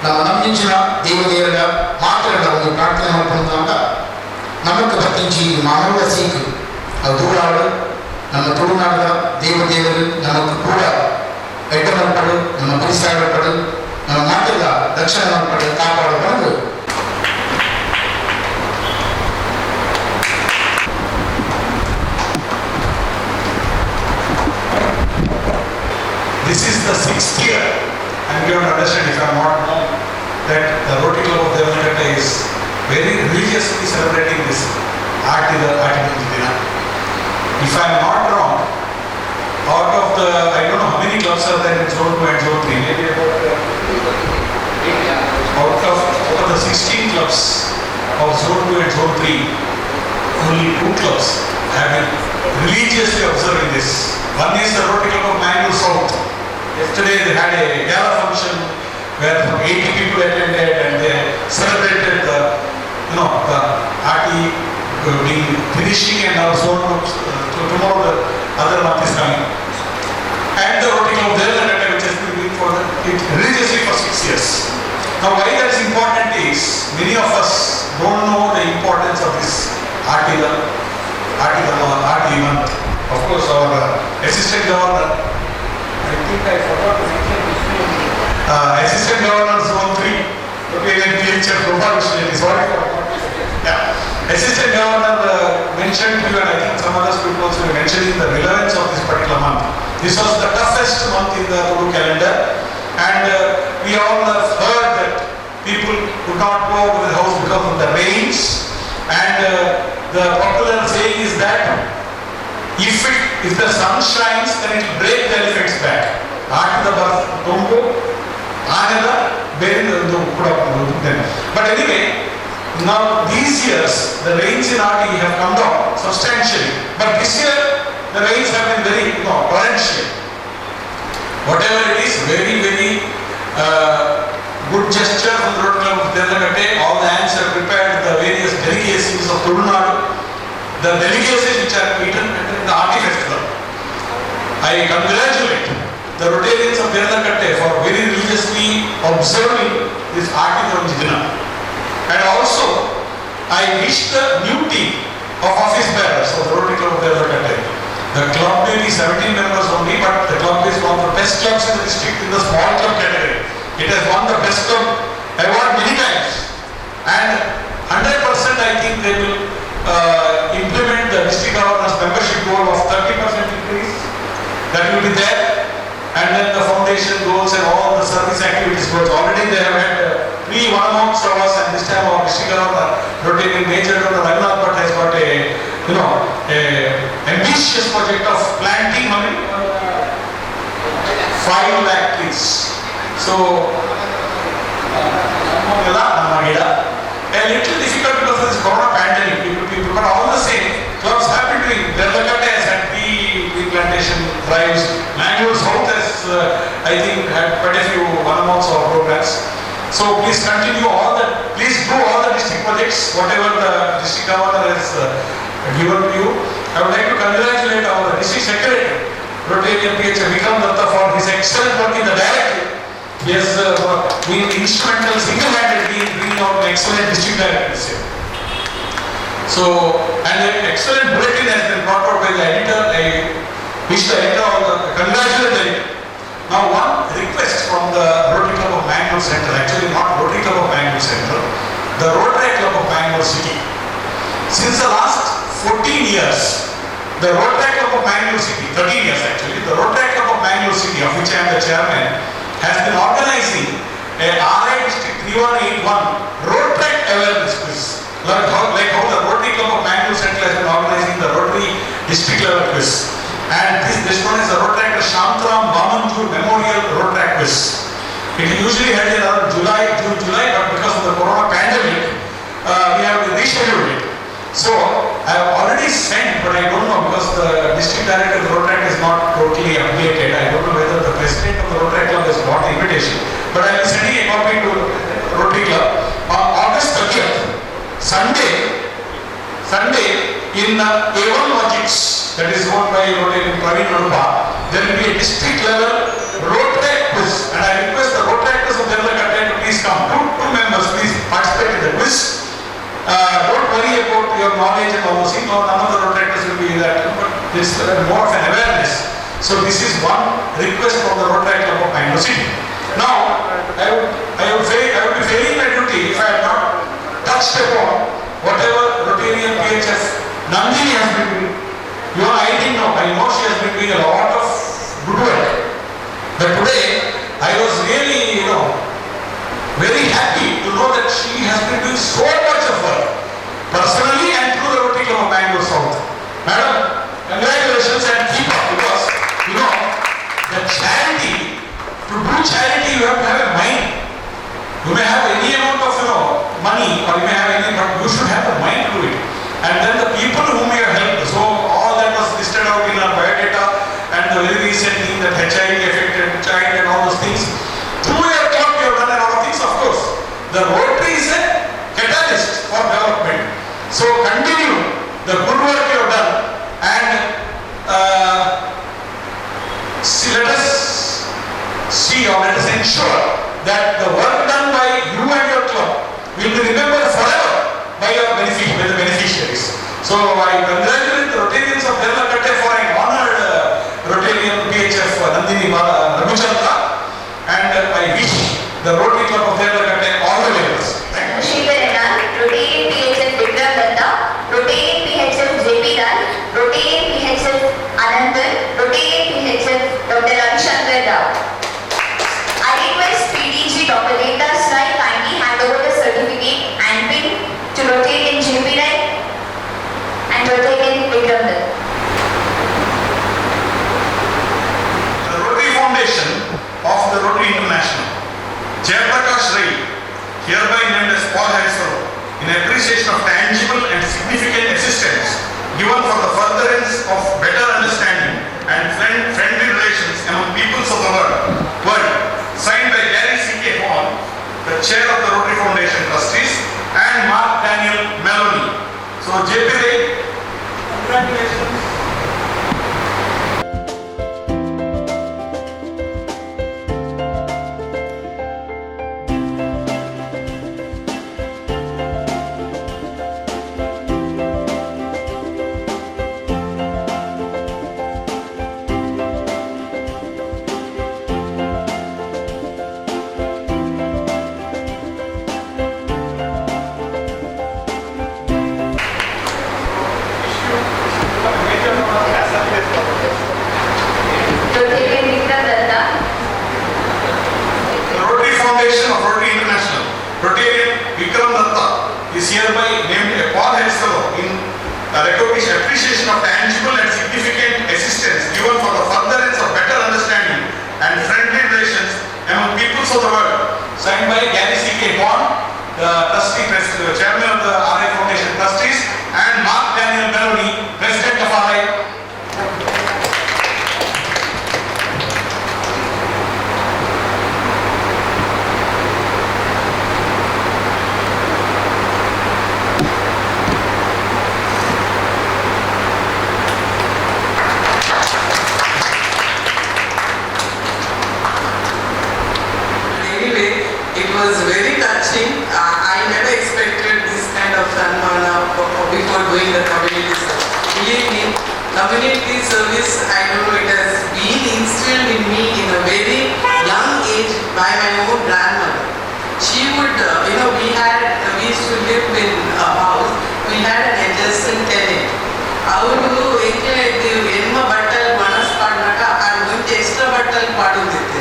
ನಮ್ಮ ನಂಬಿಂచిన ದೇವದೇವರ ಮಾತುಗಳ ಒಂದು ಪ್ರಾರ್ಥನೆ ಮಾಡ್ಕೊಂಡಾಗ ನಮಗೆ ಪತ್ತಿಂಚಿ ಮಾನವ ಸೀಕು ಅದು ದೂರಾಡು ನಮ್ಮ ತುಳುನಾಡದ ದೇವದೇವರು ನಮಗೆ ಕೂಡ ಎಡ್ಡ ಮಲ್ಪಡು ನಮ್ಮ ಪರಿಸರ ಪಡು ನಮ್ಮ ಮಾತುಗಳ ರಕ್ಷಣೆ ಮಲ್ಪಡು ಕಾಪಾಡಬಾರದು. This is the 6th year, and you have to understand, if I am not wrong, that the Rotary Club of Devanaghetta is very religiously celebrating this Art-2020 Dina. If I am not wrong, out of the, I don't know how many clubs are there in Zone 2 and Zone 3, maybe about out of the 16 clubs of Zone 2 and Zone 3, only 2 clubs have been religiously observing this. One is the Rotary Club of Mangalore South. Yesterday they had a gala function where 80 people attended and they celebrated the Aarti being finishing and now Zone tomorrow the other month is coming. And the Rotary Club of Devanaghetta, which has been doing religiously for 6 years. Now why that is important is, many of us don't know the importance of this Aarti month. Of course, our Assistant Governor, I think I forgot to mention his name. Assistant Governor Zone 3, PHF Gopal, sorry for yeah. Assistant Governor mentioned to you, and I think some others people also were mentioning the relevance of this particular month. This was the toughest month in the Tulu calendar, and we all have heard that people could not go out of the house because of the rains, and the popular saying is that if the sun shines, then it will break the elephant's back. But anyway, now these years the rains in Aarti have come down substantially. But this year the rains have been very torrential. Whatever it is, very good gesture from the Rotary Club of Devanaghetta. All the hands are prepared, the various delicacies of Tulunadu, the delicacies which are eaten at the Aarti festival. I congratulate the Rotarians of Devanaghetta for very religiously observing this Art-2020 Dina. And also, I wish the new team of office bearers of the Rotary Club of Devanaghetta. The club may be 17 members only, but the club is one of the best clubs in the district in the small club category. It has won the best club award many times. And 100% I think they will implement the district governor's membership goal of 30% increase. That will be there. And then the foundation goals and all the service activities goals. Already they have had 3 one-month hours, and this time our district governor, Rotary Major Dr. Raghunath Bhatt, has got a ambitious project of planting 5 lakh trees. So a little difficult because of this corona pandemic, people, but all the same, clubs have been doing. Devanaghetta has had tree plantation drives. Mangalore South has, I think, had quite a few one-months or programs. So please continue please do all the district projects, whatever the district governor has given to you. I would like to congratulate our district secretary, Rotarian PHF Vikram Datta, for his excellent work in the directory. He has been instrumental single-handedly in bringing out an excellent district directory this year. So, and an excellent bulletin has been brought out by the editor. I wish the editor congratulate the editor. Now, one request from the Rotary Club of Mangalore Centre, actually not Rotary Club of Mangalore Centre, the Rotary Club of Mangalore City. Since the last 14 years, the Rotary Club of Mangalore City, 13 years actually, the Rotary Club of Mangalore City, of which I am the chairman, has been organizing a RI District 3181 Road Track Awareness Quiz. Like how the Rotary Club of Mangalore Centre has been organizing the Rotary District Level Quiz. And this one is the Road Track Shantaram Vamanjur Memorial Road Track Quiz. It is usually held in around June, July, but because of the corona pandemic, we have rescheduled it. So I have already sent, but I don't know because the district director of the Road Track is not totally updated. I don't know whether the president of the Road Track Club has got the invitation. But I am sending a copy to Rotary Club on August 30th, Sunday in A1 Logics, that is owned by Rotary Praveen Anupa. There will be a district level road track quiz, and I request the road trackers of Devanaghetta to please please come. Two members, please participate in the quiz. Don't worry about your knowledge and all those things. No, none of the rotators will be that, but this is more of an awareness. So this is one request from the Rotary Club of Bangalore City. Now, I would be failing my duty if I have not touched upon whatever Rotarian PHF Nandini has been doing. You know, I didn't know. I know she has been doing a lot of good work. But today, I was really, very happy to know that she has been doing so much of work, personally and through the Rotary Club of Bangalore South. Madam, congratulations and keep up, because, the charity, to do charity you have to have a mind. You may have any amount of, money, or you may have any, but you should have the mind to do it. And then the people whom you have helped, so all that was listed out in our biodata, and the very recent thing that HIV affected child and all those things. Through your club you have done a lot of things, of course. The Rotary is a catalyst for development. So continue the good work you have done, and let us see, or let us ensure that the work done by you and your club will be remembered forever by the beneficiaries. So I congratulate the Rotarians of Derlakatte for an honored Rotarian PHF Nandini Raguchandra, and I wish the Rotary Club of Derlakatte all the way best. Thank you. Rotarian PHF Vikram Datta, Rotarian PHF JP Rai, Rotarian PHF Anandan, Rotarian PHF Dr. Ravishankar Rao. I request PDG Dr. Devdas Rai kindly hand over the certificate and pin to Rotarian JP Rai and Rotarian Vikram Datta. The Rotary Foundation of the Rotary International, Jayaprakash Rai, hereby named as Paul Harrisfellow, in appreciation of tangible and significant assistance given for the furtherance of better understanding and friendly relations among peoples of the world, signed by Gary C.K. Hall, the chair of the Rotary Foundation Trustees, and Mark Daniel Maloney. So JP Rai, congratulations. Is hereby named a Paul Harrisfellow in recognition, appreciation of tangible and significant assistance given for the furtherance of better understanding and friendly relations among peoples of the world. Signed by Gary C.K. Bond, the chairman of the RI Foundation Trustees, and Mark Daniel Maloney, president of RI. It was very touching. I never expected this kind of Sanmana before doing the community service. Believe me, community service, I don't know, it has been instilled in me in a very young age by my own grandmother. She would, we used to live in a house, we had an adjacent tenant. ಅವರು ಹೆಣ್ಣು ಬಟ್ಟಲು ಮನಸ್ಪಾಡ್ನಾಗ ಮುಂಚೆ extra ಬಟ್ಟಲು ಪಾಡೋದಿತ್ತು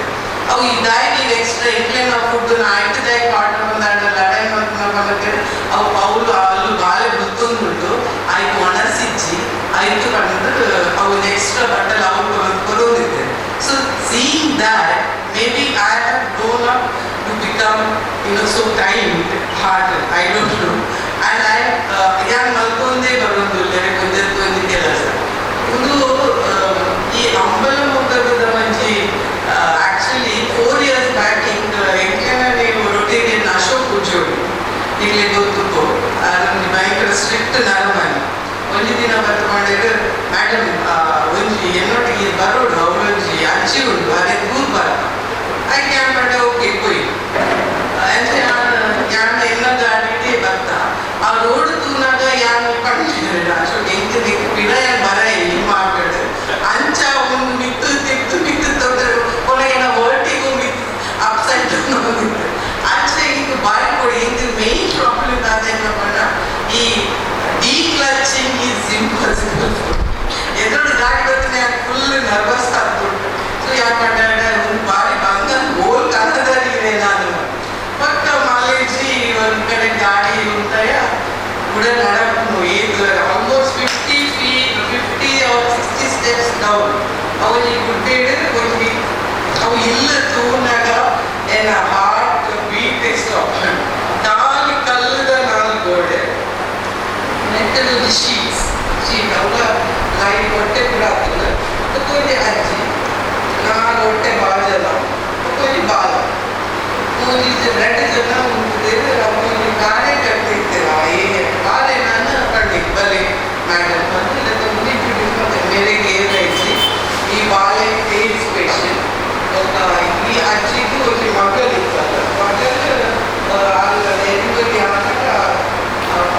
ಅವು ಇದಾಗಿ ನೀವು extra ಇಂಕ್ಲೆ ನಾವು food ಆಯ್ತದಾಗಿ ಪಾಡ್ನ ಬಂದಾಡ ಲಡಾಯಿ ಮಾಡ್ಕೊಂಡ್ರೆ ಅವು ಅವಳು ಅಲ್ಲಿ ಬಾಳೆ ಗುತ್ತೊಂದ್ಬಿಟ್ಟು ಆಯ್ತು ಒಣಸಿಚ್ಚಿ ಆಯ್ತು ಕಂಡು ಅವು ಎಕ್ಸ್ಟ್ರಾ ಬಟ್ಟಲು ಅವ್ರು ಕೊಡೋದಿತ್ತು so seeing that maybe I have grown up to become so kind hearted, I don't know. And yan malkonde barodu lere konjattu ಕೆಲಸ ಒಂದು ಈ ಅಂಬಲ ಮುಖದ ಮಂಜಿ actually 4 years back ಎಂಕನೇ ರೊಟೇರಿಯನ್ ಅಶೋಕ್ ಉಜ್ಜೋಡಿ ಇಲ್ಲಿ ಗೊತ್ತು ಅದೊಂದು ಭಯಂಕರ ಸ್ಟ್ರಿಕ್ಟ್ ನರಮನಿ ಒಂದು ದಿನ ಬರ್ತು ಮಾಡಿದ್ರೆ ಮೇಡಮ್ ಒಂಜಿ ಎನ್ನೊಟ್ಟಿಗೆ ಬರೋಡು ಅವಳೊಂಜಿ ಅಜ್ಜಿ ಉಂಟು ಅದೇ ದೂರ ಬರ್ತು ಆಯ್ಕೆ ಅನ್ಕೊಂಡೆ ಓಕೆ ಕೊಯ್ ಎಂತ ಪಂಡಿತ ಅಶೋಕ್ ಎಂತ ವಿನಯ ಬರ ಇಲ್ಲಿ ಮಾಡ್ಕೊಂಡು ಅಂಚ ಒಂದು ಮಿತ್ತು ತಿತ್ತು ಮಿತ್ತು ತೊಂದರೆ ಕೊನೆಗೆ ನಾವು ಹೊರಟಿಗೂ ಮಿತ್ತು ಅಪ್ಸೈಡ್ ಹೋಗಿತ್ತು ಅಂಚ ಈಗ ಬಾರಿ ಕೊಡಿ ಇದು ಮೇನ್ ಪ್ರಾಬ್ಲಮ್ ಅದೇನಪ್ಪ ಈ ಡಿಕ್ಲಚಿಂಗ್ ಈಸ್ ಇಂಪಾಸಿಬಲ್ ಎದುರು ಗಾಡಿ ಬರ್ತೀನಿ ಅದು ಫುಲ್ ನರ್ವಸ್ ಆಗ್ಬಿಟ್ಟು ಸೊ ಯಾಕೆ ಒಂದು ಬಾರಿ ಬಂದ ಗೋಲ್ ಕನ್ನಡದಲ್ಲಿ ಏನಾದ್ರು ಪಕ್ಕ ಮಾಲೇಜಿ ಒಂದು ಕಡೆ ಗಾಡಿ ఉంటాయ ಕೂಡ ನಡಕು ಇದು almost 50 feet 50 or 60 steps down ಅವನಿ ಗುಡ್ಡೇಡ ಹೋಗಿ ಅವು ಇಲ್ಲ ತೂನಾಗ ಏನ ಹಾರ್ಟ್ ಬೀಟ್ ಸ್ಟಾಪ್ ನಾಲ್ಕು ಕಲ್ಲದ ನಾಲ್ಕು ಗೋಡೆ ನೆಟ್ಟದು ಶೀಟ್ ಅವಳ ಲೈನ್ ಹೊಟ್ಟೆ ಕೂಡ ಆಗ್ತಿಲ್ಲ ಕೊಂಚ ಅಜ್ಜಿ ನಾಲ್ಕು ಹೊಟ್ಟೆ ಭಾಳ ಜನ ಕೊಂಚ ಬಾಲ ரெண்டு ஜன உங்களுக்கு அவங்க காரை கட்டிருக்கிறா காரை நான் கண்டி பலே மேடம் வந்து இல்லை முன்னிட்டு मेरे गेर रही ಈ ಬಾಲೆ ಏಜ್ ಪೇಷಂಟ್ ಈ ಅಜ್ಜಿಗೂ ಒಂದು ಮಗಳು ಇರ್ತಾರೆ ಮಗಳು ಡೆಲಿವರಿ ಆದಾಗ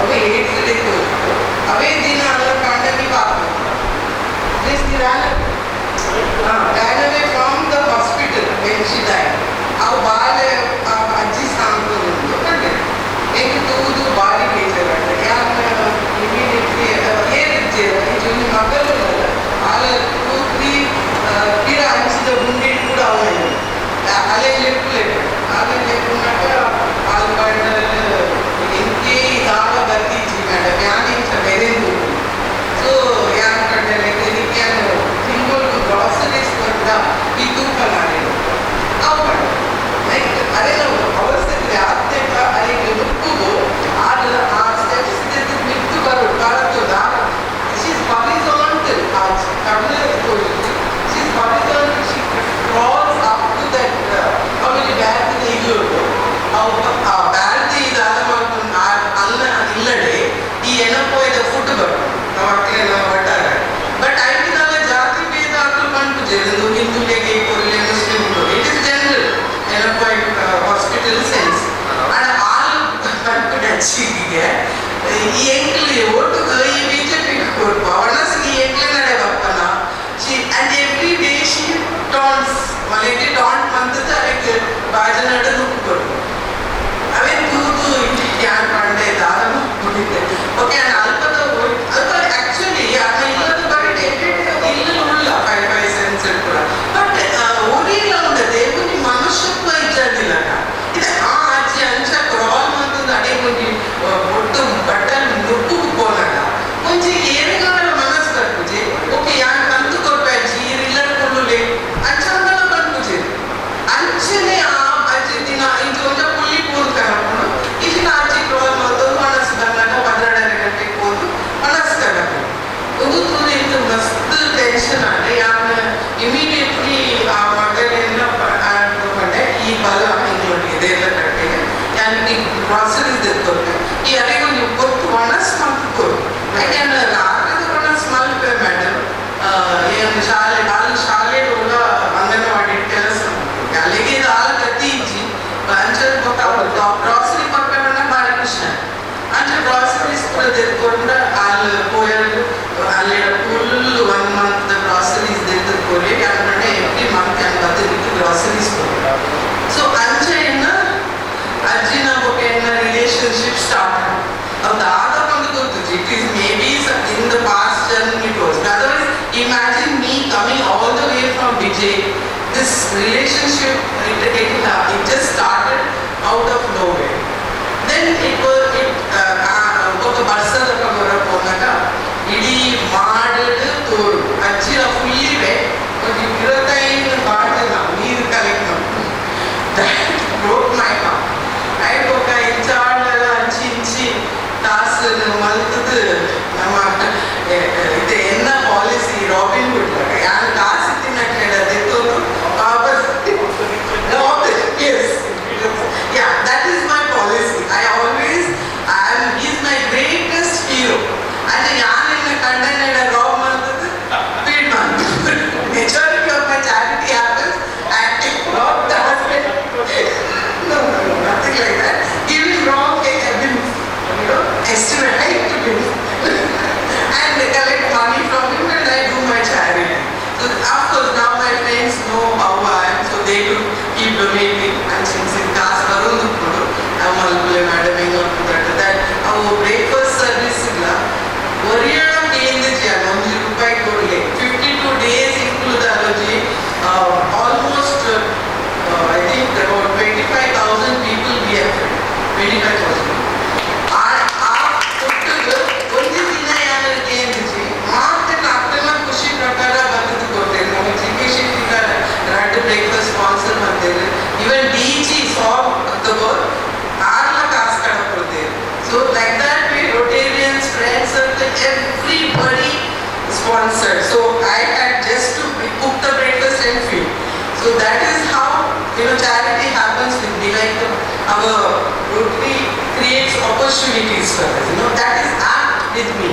ಅವೇ ಏಜ್ಗೆ ತೋರಿಸ್ತು ಅವೇ ದಿನ ಅದರ ಕಂಡಲ್ಲಿ ಬಾಕು ran away from the hospital when she died. ಅವು ಬಾಲೆ ಅಜ್ಜಿ ಸಾಂಗ್ಗಳು ಹೆಂಗೆ ತೂದು ಬಾರಿ ಬೇಜಾರಾಗ ಯಾಕೆ ಇಮಿಡಿಯೇಟ್ಲಿ ಏರಿದ್ದೇವೆ ಇದು ಮಗಳು ಆಗ 2-3 ಗಿಡ ಹಂಚಿದ ಗುಂಡಿ ಕೂಡ ಅವೇ ಅಲೆ ಲೆಪ್ಪು ಆಗ ಲೆಪ್ಪುನಾಗ ಆಲ್ ಬಂಡಲ್ ಎಂಕೆ ಇದಾಗ ಬರ್ತಿದ್ವಿ ಮೇಡಮ್ ಯಾನಿಂತ ಬೆರೆಂದು ಸೊ ಯಾಕೆ ಕಂಡಲೆ ಇದಕ್ಕೆ ತಿಂಗಳು ಗ್ರಾಸರೀಸ್ ಬಂದ ಈ ತೂಕ ಮಾಡಿದ್ರು ಅವು ಅದೇ ನಾವು ಅವಸ್ಥೆ ಆಗ್ತೇಕ ಅದಕ್ಕೆ ನುಪ್ಪುದು ಆದ್ರೆ ಆ ಸ್ಟೆಪ್ಸ್ ಮಿತ್ತು ಬರುತ್ತದ ಶೀಸ್ horizontal ಕಣ್ಣು she's horizontal she crawls up to that ಆಮೇಲೆ ಬ್ಯಾಗ್ ಇಲ್ಲೋದು ಆ ಬ್ಯಾಗ್ ಇದಾದ ಮಾಡ್ಕೊಂಡು ಅಲ್ಲ ಇಲ್ಲಡೆ ಈ ಏನಪ್ಪೋಯ್ದ ಫುಡ್ ಬರ್ತದೆ ನಾವು ಅಕ್ಕಲೆ ನಾವು ಬಟ್ಟಾಗ ಬಟ್ ಐಟಿನಲ್ಲ ಜಾತಿ ಭೇದ ಹಾಕಲು ಕಂಡು ಹಿಂದುಳಿಗೆ ಕೊರಲೆ Muslim it is general hospital sense and all ಅಜ್ಜಿಗೆ ಈ ಎಂಕ್ಲಿ ಒಟ್ಟು ಈ ಬಿಜೆಪಿ ಕೊಡ್ಪ ಒಣಸಿಗೆ ಎಂಕ್ಲೆ ನಡೆ ಬಪ್ಪನ and every day she taunts ಮನೆಗೆ ಟಾಂಟ್ ಬಂದದ್ದು ಅದಕ್ಕೆ ಬಾಜು ನಡೆ ನುಪ್ಪು ಕೊಡ್ತು ಅವೇ ತೂದು ಯಾರು ಕಂಡೆ ದಾರ ನುಪ್ಪಿದ್ದೆ ಓಕೆ ಅಲ್ಪದ ಅಲ್ಪ ಆಕ್ಚುಲಿ ಅದನ್ನ ಇಲ್ಲದ ಬರೀ ಇಲ್ಲ ಉಳ್ಳ 5 cents ಕೂಡ ಬಟ್ ಊರಿಲ್ಲ ಉಂಟದೆ ಒಂದು ಮನುಷ್ಯತ್ವ ಇದ್ದಿಲ್ಲ ಇದು ಆ ಅಜ್ಜಿ ಅಂಚ ಕ್ರಾಲ್ ಮಾಡ್ತದ ಅಡೆ ಒಂದು ಒಟ್ಟು ಬಟ್ಟಲು ನುಪ್ಪು ಹೋದಾಗ ಮುಂಚೆ ಏನುಗಳ ಮನಸ್ಸು ಕಟ್ಪುಜಿ ಓಕೆ ಯಾಕೆ ಕಂತು ಕೊಡ್ಬೇ ಅಜ್ಜಿ ಇಲ್ಲ ಕೊಲ್ಲುಲೆ ಅಂಚಂದಲ್ಲ ಕಟ್ಪುಜಿ ಅಂಚನೆ ಆ ಅಜ್ಜಿ ದಿನ ಇದು ಒಂದು ಪುಳ್ಳಿ ಪೂರ್ತಿ ಕರ್ಕೊಂಡು ಇದನ್ನ ಅಜ್ಜಿ ಕ್ರಾಲ್ ಮಾಡ್ತದ್ದು ಮನಸ್ಸು ಬಂದಾಗ 12 ಗಂಟೆಗೆ ಹೋದು ಮನಸ್ಸು ಕಟ್ಬೇಕು ಒಂದು ಇದು ಮಸ್ತ್ ಟೆನ್ಷನ್ ಆದ್ರೆ ಯಾಕೆ ಇಮಿಡಿಯೇಟ್ಲಿ ಆ ಮಗಳೆಲ್ಲ ತಗೊಂಡೆ ಈ ಬಲ ನೋಡಿ ಇದೆಲ್ಲ ಕಟ್ಟಿಗೆ ಯಾಕೆ ಗ್ರಾಸರೀಸ್ ತೆಗೆದುಕೊಂಡೆ ಈ ಅರೆಗೂ ನೀವು ಗೊತ್ತು ಒಣಸ್ ಮಾಡ್ಕೊಡು ಯಾಕೆಂದ್ರೆ ಆಗ ಒಣಸ್ ಮಲ್ಪೆ ಮೇಡಮ್ ಏನು ಶಾಲೆ ಶಾಲೆ ಕೂಡ ಅಂಗನವಾಡಿ ಕೆಲಸ ಅಲ್ಲಿಗೆ ಇದು ಹಾಲು ಕತ್ತಿ ಇಜ್ಜಿ ಅಂಚೆ ಗ್ರಾಸರಿ ಪಕ್ಕನ ಭಾರಿ ಖುಷಿ ಅಂಚೆ ಗ್ರಾಸರೀಸ್ ಕೂಡ ತೆಗೆದುಕೊಂಡ್ರೆ ಅಲ್ಲಿ ಪೋಯಲು ಅಲ್ಲಿ ಫುಲ್ 1 month ಗ್ರಾಸರೀಸ್ ತೆಗೆದುಕೊಳ್ಳಿ ಯಾಕಂದ್ರೆ ಎವ್ರಿ ಮಂತ್ 80 ಗ್ರಾಸರೀಸ್ ಸೊ ಅಂಚೆಯನ್ನು ಅಜ್ಜಿನ ಬೊಕೆಯನ್ನು ರಿಲೇಶನ್ಶಿಪ್ ಸ್ಟಾರ್ಟ್ ಅದಾದ ಒಂದು ಗೊತ್ತು it is maybe in the past journey it was otherwise imagine me coming all the way from Vijay this relationship it just started out of nowhere then it was ఒక ಬರ್ಸದ ಹೊರಗೆ ಹೋದಾಗ ಇಡೀ ಮಾಡಿದ ತೋರು ಅಜ್ಜಿನ ಫುಲ್ಲಿವೆ ಒಂದು 25 ಬಾಟಲ್ ನೀರು ಕಲೆಕ್ಟ್ ಮಾಡ್ತೀವಿ broke my heart ಆಯ್ತು ಇಂಚಾಳೆಲ್ಲ ಹಂಚಿ ಹಿಂಚಿ ತಾಸು ಮಲ್ತದ್ದು ನಮ್ಮ ಇದು ಎನ್ನ ಪಾಲಿಸಿ ರಾಬಿನ್ ಹುಡ್ ಯಾರು ಕಾಸು ತಿನ್ನಕ್ಕೆ ಹೇಳೋದು ವಾಪಸ್ yes yeah that is my policy I always sponsored. So I had just to cook the breakfast and feed. So that is how, charity happens with me. Like our Rotary creates opportunities for us. That is act with me.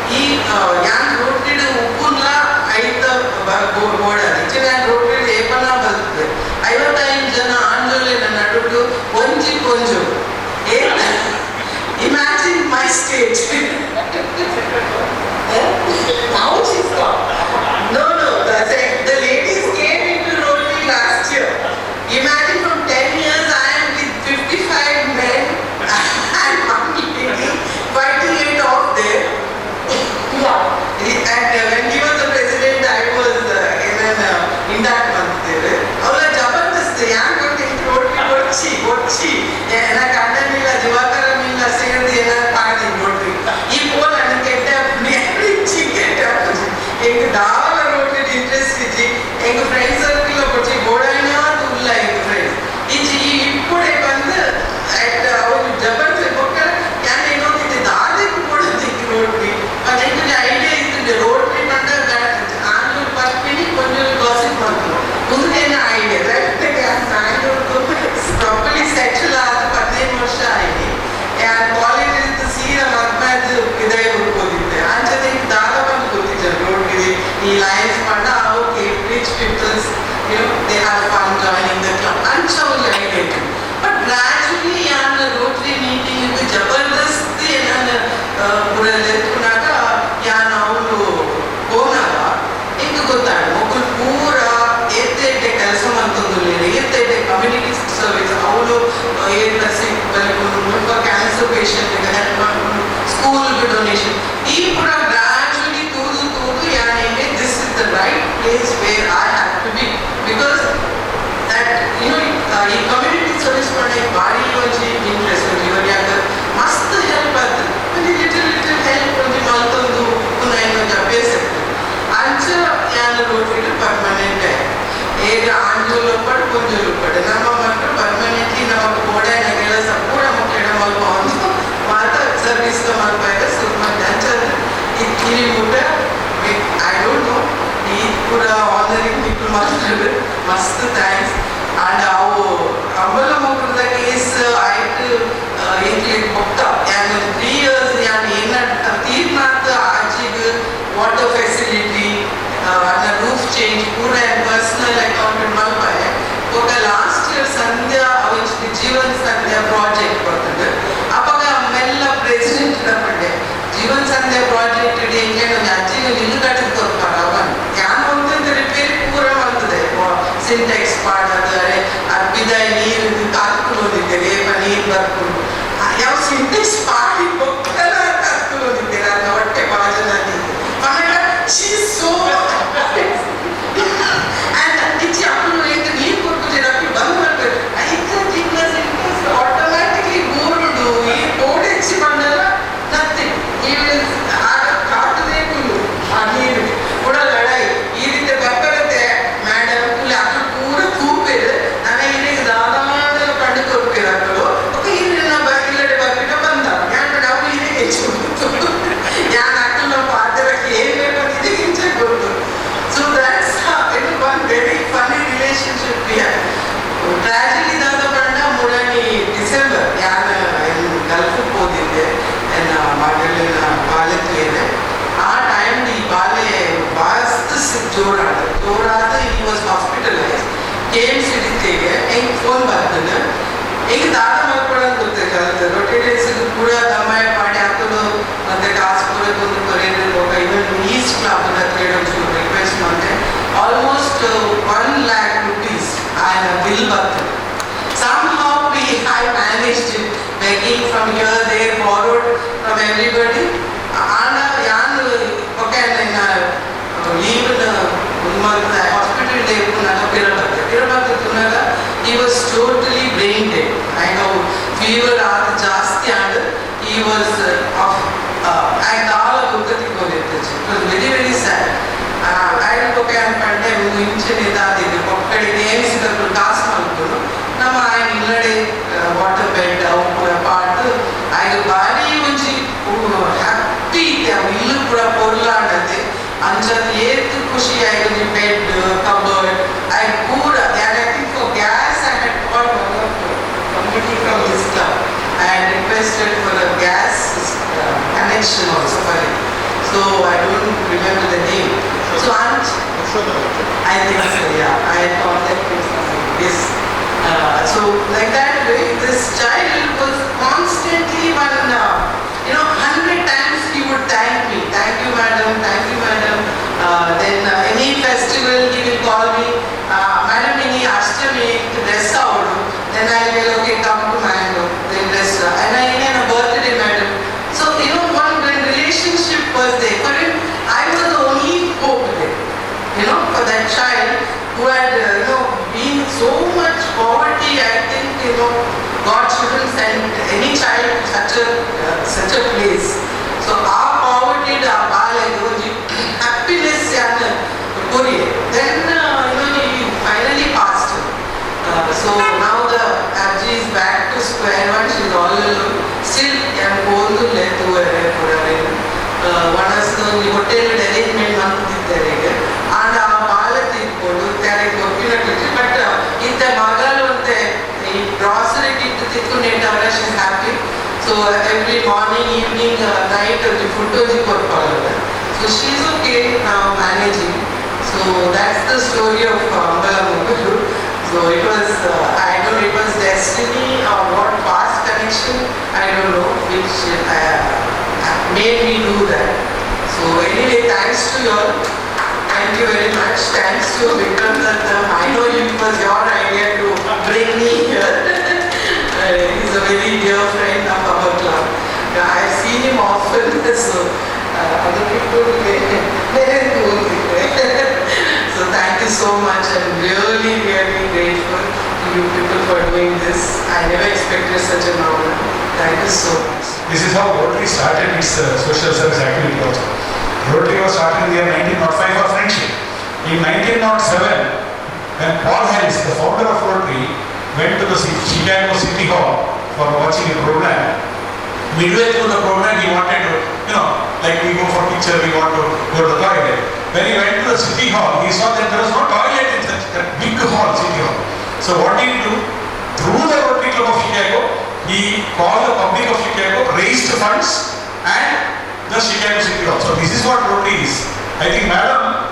ಈ ಯಾನ್ ರೋಟಿಡ್ ಉಪ್ಪುನ್ನ ಐತ board ಅದಕ್ಕೆ ನಾನು ರೋಟಿಡ್ ಏಪನ ಬರ್ತದೆ 55 ಜನ ಆಂಜೋಲೆ ನನ್ನ ನಡುಡು ಒಂಜಿ ಕೊಂಜು imagine my stage now she's gone. No, the ladies came into Rotary last year. Imagine from 10 years I am with 55 men and one lady fighting it off there. Yeah. And when he was the president, I was in that month there. ಅವಳ ಜಬರ್ದಸ್ತ್ ಯಾಕೆ ಒಚ್ಚಿ ಏನ ಕಣ್ಣನಿಲ್ಲ ದಿವಾಕರನಿಲ್ಲ ಸೇರಿದು ಏನಾರು ಪಾಡಿ ನೋಡ್ರಿ ಈ pole ನನಗೆ எங்க தாவல ரோட்ல interest இச்சி எங்க ஃப்ரெண்ட்ஸ் சர்க்கிள்ல போச்சு போடாயினா துள்ள எங்க ஃப்ரெண்ட்ஸ் இச்சி இப்போடே வந்து அட் ಅವರು ಜಬರ್ದಸ್ತ್ ಬೊಕ್ಕ ಯಾನ್ ಏನೋ ಇದು ದಾದಕ್ಕೆ ಕೊಡುತ್ತೆ ರೋಟ್ರಿ ಅದಕ್ಕೆ ಐಡಿಯಾ ಇತ್ತು ರೋಟ್ರಿ ಬಂದ ಆಂಗ್ಲ ಪರ್ಪಿನಿ ಕೊಂಚം ಗಾಸಿಪ್ ಮಾಡ್ತಾರೆ ಮುಂದೇನ ಐಡಿಯಾ ರೈಟ್ ಆಂಗ್ಲ ಪ್ರಾಪರ್ಲಿ ಸೆಟಲ್ ಆದ 15 ವರ್ಷ ಆಯ್ತು and ಕಾಲೇಜ್ ಸೀದಾ ಮದ್ಮೇದ್ ಇದೇ ಹುಡುಕೋದಿದ್ದೆ ಅಂಚೆ ದಾದ ಬಂದು ಗೊತ್ತಿದ್ದೆ ರೋಟ್ರಿ ಈ ಲೈನ್ಸ್ ಮಾಡ okay rich peoples they have fun joining the club ಅಂಚವಲ್ಲ ಐಡಿಯಾ ಇತ್ತು ಬಟ್ ಗ್ರಾಜುವಲಿ ಯಾನ್ ರೋಟ್ರಿ ಮೀಟಿಂಗ್ ಜಬರ್ದಸ್ತ್ ಏನಾನ ಎತ್ಕೊಂಡಾಗ ಯಾನ್ ಅವಳು ಹೋನಾಗ ಹಿಂಗೆ ಗೊತ್ತಾಗ ಮಕ್ಕಳು ಪೂರ ಎತ್ತೇಟೆ ಕೆಲಸ ಮಾಡ್ತಂದಿಲ್ಲ ಎತ್ತೇಟೆ ಕಮ್ಯುನಿಟಿ ಸರ್ವಿಸ್ ಅವಳು ಬಲ್ಕೊಂಡು ಮುಲ್ಪ ಕ್ಯಾನ್ಸರ್ ಪೇಷಂಟ್ಗೆ ಹೆಲ್ಪ್ ಮಾಡ್ಕೊಂಡು ಸ್ಕೂಲ್ಗೆ ಡೊನೇಷನ್ ಈ ಕೂಡ ಗ್ರಾಜುವಲಿ ತೂದು ಯಾನೇನೆ this is the right place where I have to be because that ಈ ಕಮ್ಯುನಿಟಿ ಸರ್ವಿಸ್ ಮಾಡಕ್ಕೆ ಭಾರಿ ಒಂಜಿ ಇಂಟ್ರೆಸ್ಟ್ ಇವಾಗ ಯಾಕೆ ಮಸ್ತ್ ಹೆಲ್ಪ್ ಆಗ್ತದೆ ಒಂದು ಲಿಟಲ್ ಹೆಲ್ಪ್ ಒಂದು ಮಲ್ತೊಂದು ಪುನಃ ಇನ್ನೊಂದು ಅಭ್ಯಾಸ ಅಂಚ ಯಾರು ರೋಟ್ರಿ ಪರ್ಮನೆಂಟ್ ಏಗ ಆಂಜೋಲು ಪಡ್ ಕೊಂಜೋಲು ಪಡ್ ನಮ್ಮ ಮಕ್ಕಳು ಪರ್ಮನೆಂಟ್ಲಿ ನಮಗೆ ಗೋಡೆನೆಲ್ಲ ಸಂಪೂರ್ಣ ಮಕ್ಕಳ ಮಲ್ಪು ಒಂದು ಮಾತ ಸರ್ವಿಸ್ ಮಲ್ಪಾಗ ಶುರು ಮಾಡಿ ಅಂಚ ಇಲ್ಲಿ ಊಟ ಐ ಡೋಂಟ್ ನೋ ಈ ಕೂಡ ಆನರಿಂಗ್ ಪೀಪಲ್ ಮಾತಾಡೋದು ಮಸ್ತ್ ಥ್ಯಾಂಕ್ಸ್ ಅಂಡ್ ಅವು ಅಂಬಲ ಮಕ್ಕಳದಾಗ ಕೇಸ್ ಆಯ್ತು ಏನ್ಲಿ ಹೋಗ್ತಾ ಯಾನ್ 3 years ಯಾನ್ ಏನ ತೀರ್ಮಾನ ಆಜಿಗೆ ವಾಟರ್ ಫೆಸಿಲಿಟಿ ಅದನ್ನ ರೂಫ್ ಚೇಂಜ್ ಪೂರ ಪರ್ಸನಲ್ ಅಕೌಂಟೆಂಟ್ ಮಲ್ಪಾಯ ఒక లాస్ట్ ఇయర్ సంధ్య అవచ్చి జీవన్ సంధ్య ప్రాజెక్ట్ ಬರ್ತದೆ ಅವಾಗ ಮೆಲ್ಲ ಪ್ರೆಸಿಡೆಂಟ್ ನಪ್ಪಡೆ ಜೀವನ್ ಸಂಧ್ಯಾ ಪ್ರಾಜೆಕ್ಟ್ ಎಂಗೆ ಒಂದು ಅಜ್ಜಿಗೆ ಇಲ್ಲು ಕಟ್ಟಿದ್ ಕೊಡ್ತಾರ ಅವನ್ ಯಾನ್ ಹೋಗ್ತಂದ್ರೆ ರಿಪೇರಿ ಪೂರ ಮಾಡ್ತದೆ ಸಿಂಟೆಕ್ಸ್ ಪಾಡೋದು ಬಿದಾಯಿ ನೀರು ಕಾತ್ಕೊಳ್ಳೋದಿದ್ದೆ ರೇಪ ನೀರು ಬರ್ಕೊಂಡು ಯಾವ ಸಿಂಟೆಕ್ಸ್ ಪಾಡಿ ಮಕ್ಕಳ ಕಾತ್ಕೊಳ್ಳೋದಿದ್ದೀರ ಅದನ್ನ ಹೊಟ್ಟೆ ಬಾಜನಲ್ಲಿ ಆಮೇಲೆ ಶೀ so so I don't remember the name. So I think so, yeah. I thought that was this. So like that way, this child was constantly 100 times he would thank me. Thank you, madam. Thank you, madam. Then any festival he will call me. Madam, any ashtami dress out. Then I will okay come to madam. Then dress. And I had a birthday, madam. So when relationship was there, for him, I was the only hope there. For that child who had been so much poverty, I think God shouldn't send any child to such a place. So our poverty, our happiness, then he finally passed. So now the FG is back to square one. She's all alone. Still, I'm going to let one is the hotel arrangement ಮಾಡ್ತಿದ್ದಾರೆ and ಆ ಬಾಲತ್ ಇಟ್ಕೊಂಡು carrot ಒಪ್ಪಿನಟ್ಟಿತ್ತು but ಇಂಥ ಮಗಳು ಅಂತೆ ಈ grocery kit ತಿತ್ಕೊಂಡೇಟವರ she is happy so every morning evening night ಅದು food ಓದಿ ಕೊಡ್ಕೊಳ್ಳಲ್ಲ ಸೊ ಶಿ ಇಸ್ ಓಕೆ ನಾವು managing so that's the story of ಅಂಬಲ ಮಗಳು so it was I don't know it was destiny or what past connection I don't know which made me do that. So anyway, thanks to you all. Thank you very much. Thanks to Vikram Datta. I know it was your idea to bring me here. He's a very dear friend of our club. I've seen him often, so other people so thank you so much. I'm really, really grateful to you people for doing this. I never expected such an honor. Thank you so much. This is how Rotary started its social service activity also. Rotary was started in the year 1905 for friendship. In 1907, when Paul Harris, the founder of Rotary, went to the Chicago City Hall for watching a program, midway through the program he wanted to, like we go for picture, we want to go to the toilet. When he went to the City Hall, he saw that there was no toilet in that big hall, City Hall. So what did he do? Through the Rotary Club of Chicago, he called the public of Chicago, raised funds, and the Chicago City Hall. So this is what Rotary is. I think, madam,